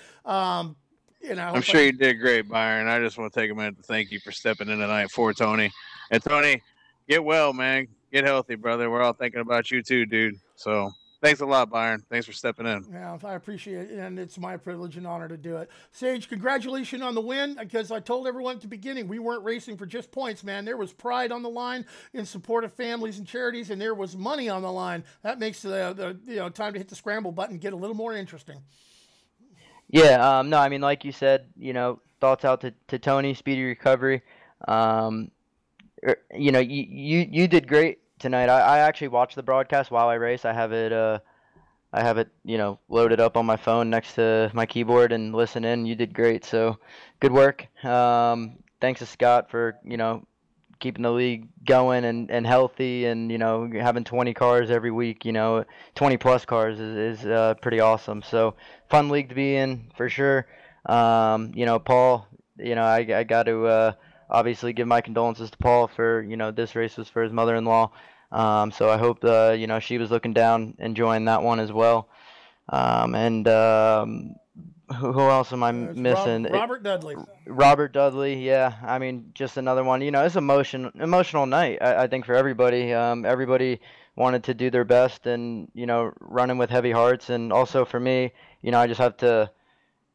S1: You know,
S6: I'm sure you did great, Byron. I just want to take a minute to thank you for stepping in tonight for Tony. And Tony, get well, man. Get healthy, brother. We're all thinking about you too, dude. So thanks a lot, Byron. Thanks for stepping in.
S1: Yeah, I appreciate it, and it's my privilege and honor to do it. Sage, congratulations on the win, because I told everyone at the beginning we weren't racing for just points, man. There was pride on the line in support of families and charities, and there was money on the line. That makes the you know, time to hit the scramble button get a little more interesting.
S8: Yeah, no, I mean, like you said, you know, thoughts out to Tony, speedy recovery. You know, you did great tonight. I actually watched the broadcast while I race. I have it I have it, loaded up on my phone next to my keyboard and listen in. You did great, so good work. Thanks to Scott for, keeping the league going and healthy, and having 20 cars every week. 20 plus cars is pretty awesome. So fun league to be in for sure. Paul, I got to obviously give my condolences to Paul for this race was for his mother-in-law. So I hope she was looking down enjoying that one as well. And who else am I missing?
S1: Robert Dudley.
S8: Robert Dudley, yeah. I mean, just another one. It's emotional night. I think for everybody. Everybody wanted to do their best, and running with heavy hearts. And also for me, I just have to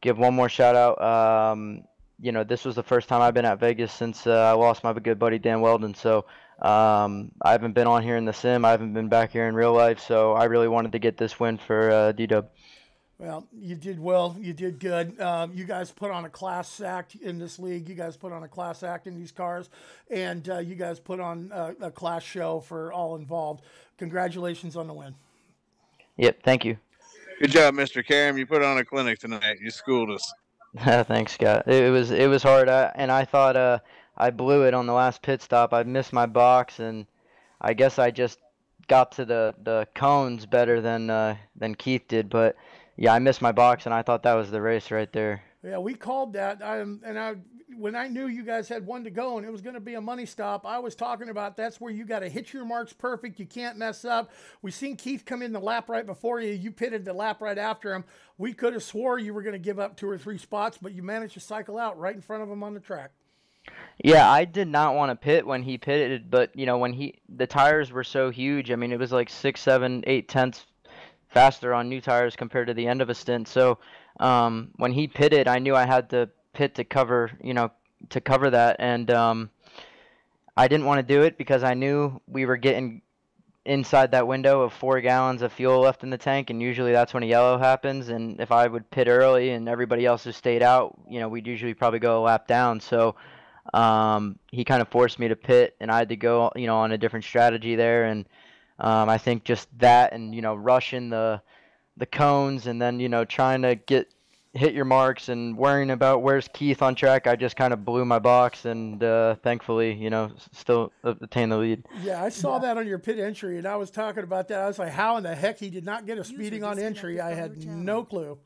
S8: give one more shout out. This was the first time I've been at Vegas since I lost my good buddy Dan Weldon. So I haven't been on here in the sim. I haven't been back here in real life. So I really wanted to get this win for D-Dub.
S1: Well, you did well. You did good. You guys put on a class act in this league. You guys put on a class act in these cars, and you guys put on a class show for all involved. Congratulations on the win.
S8: Yep, thank you.
S6: Good job, Mr. Karam. You put on a clinic tonight. You schooled us.
S8: Thanks, Scott. It was hard, and I thought I blew it on the last pit stop. I missed my box, and I guess I just got to the cones better than Keith did, but. Yeah, I missed my box, and I thought that was the race right there.
S1: Yeah, we called that, when I knew you guys had one to go and it was going to be a money stop, I was talking about that's where you got to hit your marks perfect. You can't mess up. We seen Keith come in the lap right before you. You pitted the lap right after him. We could have swore you were going to give up 2 or 3 spots, but you managed to cycle out right in front of him on the track.
S8: Yeah, I did not want to pit when he pitted, but when the tires were so huge. I mean, it was like 6, 7, 8 tenths faster on new tires compared to the end of a stint. So when he pitted, I knew I had to pit to cover that, and I didn't want to do it because I knew we were getting inside that window of 4 gallons of fuel left in the tank, and usually that's when a yellow happens. And if I would pit early and everybody else has stayed out, we'd usually probably go a lap down. So he kind of forced me to pit, and I had to go on a different strategy there. And I think just that, and rushing the cones, and then trying to hit your marks and worrying about where's Keith on track, I just kind of blew my box, and thankfully still obtained the lead.
S1: Yeah, I saw that on your pit entry, and I was talking about that. I was like, how in the heck he did not get a speeding on entry? I had no clue.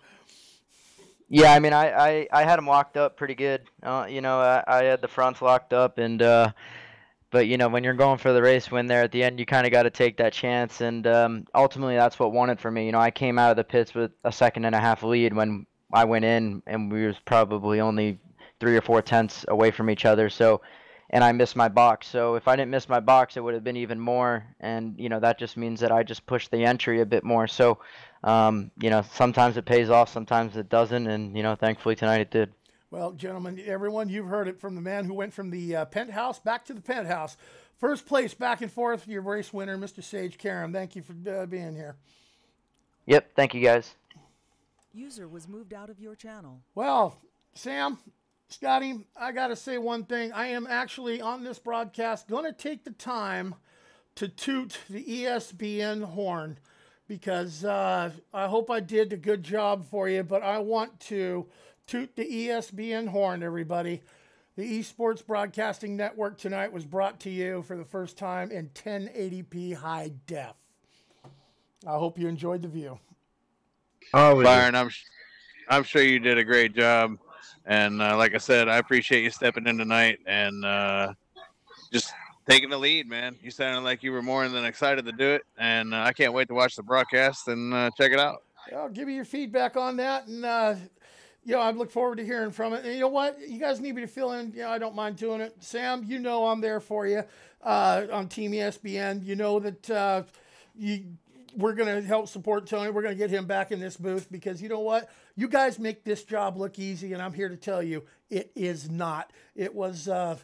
S8: Yeah, I mean, I had him locked up pretty good. I had the fronts locked up, and but, when you're going for the race win there at the end, you kind of got to take that chance. And ultimately, that's what won it for me. I came out of the pits with a 1.5-second lead when I went in, and we was probably only 3 or 4 tenths away from each other. So, and I missed my box. So if I didn't miss my box, it would have been even more. And, that just means that I just pushed the entry a bit more. So, sometimes it pays off, sometimes it doesn't. And, thankfully tonight it did.
S1: Well, gentlemen, everyone, you've heard it from the man who went from the penthouse back to the penthouse. First place, back and forth, your race winner, Mr. Sage Karam. Thank you for being here.
S8: Yep, thank you, guys.
S4: User was moved out of your channel.
S1: Well, Sam, Scotty, I got to say one thing. I am actually on this broadcast going to take the time to toot the ESPN horn because I hope I did a good job for you, but I want to toot the ESPN horn, everybody. The Esports Broadcasting Network tonight was brought to you for the first time in 1080p high def. I hope you enjoyed the view.
S6: Oh, Byron, I'm sure you did a great job. And like I said, I appreciate you stepping in tonight and just taking the lead, man. You sounded like you were more than excited to do it. And I can't wait to watch the broadcast and check it out.
S1: I'll give you your feedback on that. And, I look forward to hearing from it. And you know what? You guys need me to fill in. I don't mind doing it. Sam, I'm there for you on Team ESPN. You know that we're going to help support Tony. We're going to get him back in this booth because you know what? You guys make this job look easy, and I'm here to tell you it is not. It was a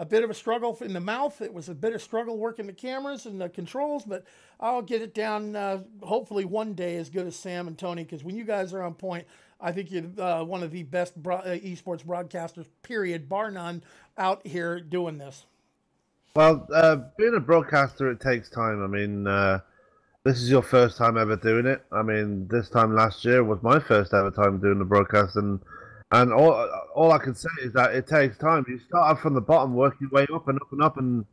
S1: bit of a struggle in the mouth. It was a bit of struggle working the cameras and the controls, but I'll get it down hopefully one day as good as Sam and Tony, because when you guys are on point, I think you're one of the best esports broadcasters, period, bar none, out here doing this.
S2: Well, being a broadcaster, it takes time. I mean, this is your first time ever doing it. I mean, this time last year was my first ever time doing the broadcast, and all I can say is that it takes time. You start off from the bottom, work your way up and up and up, and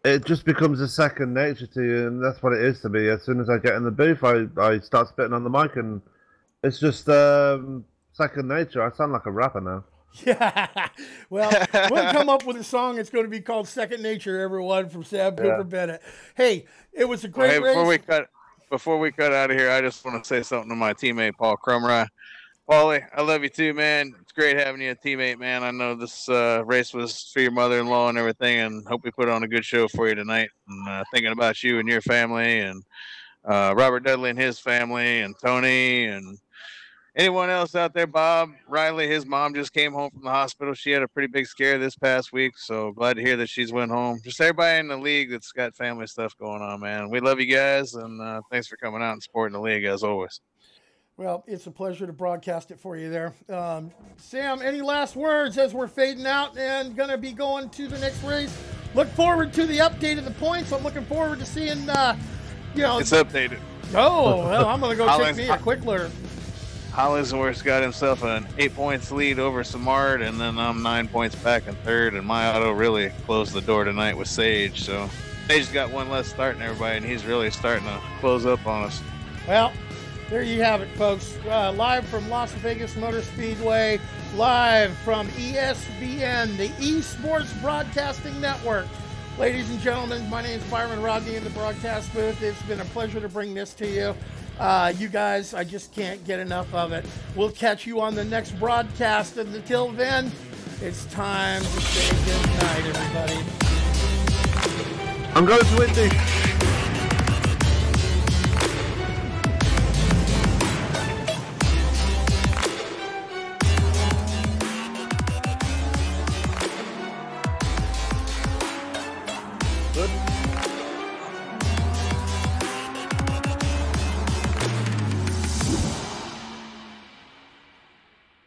S2: it just becomes a second nature to you, and that's what it is to me. As soon as I get in the booth, I start spitting on the mic, and it's just second nature. I sound like a rapper now.
S1: Yeah, well, we'll come up with a song. It's going to be called "Second Nature." Everyone from Sam Cooper Bennett. Hey, it was a great race.
S6: Before we cut out of here, I just want to say something to my teammate Paul Crumry. Paulie, I love you too, man. It's great having you a teammate, man. I know this race was for your mother-in-law and everything, and hope we put on a good show for you tonight. And thinking about you and your family, and Robert Dudley and his family, and Tony, and anyone else out there, Bob, Riley, his mom just came home from the hospital. She had a pretty big scare this past week, so glad to hear that she's went home. Just everybody in the league that's got family stuff going on, man. We love you guys, and thanks for coming out and supporting the league as always.
S1: Well, it's a pleasure to broadcast it for you there. Sam, any last words as we're fading out and going to be going to the next race? Look forward to the update of the points. I'm looking forward to seeing, It's
S6: updated.
S1: Oh, well, I'm going to go take me a quick learn.
S6: Hollingsworth's got himself an 8 points lead over Samard, and then I'm 9 points back in third, and my auto really closed the door tonight with Sage. So Sage's got one less start than everybody, and he's really starting to close up on us.
S1: Well, there you have it, folks. Live from Las Vegas Motor Speedway, live from ESPN, the eSports Broadcasting Network. Ladies and gentlemen, my name is Byron Rodney in the broadcast booth. It's been a pleasure to bring this to you. You guys, I just can't get enough of it. We'll catch you on the next broadcast. And until then, it's time to say good night, everybody.
S2: I'm going to Whitney.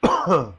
S2: Huh.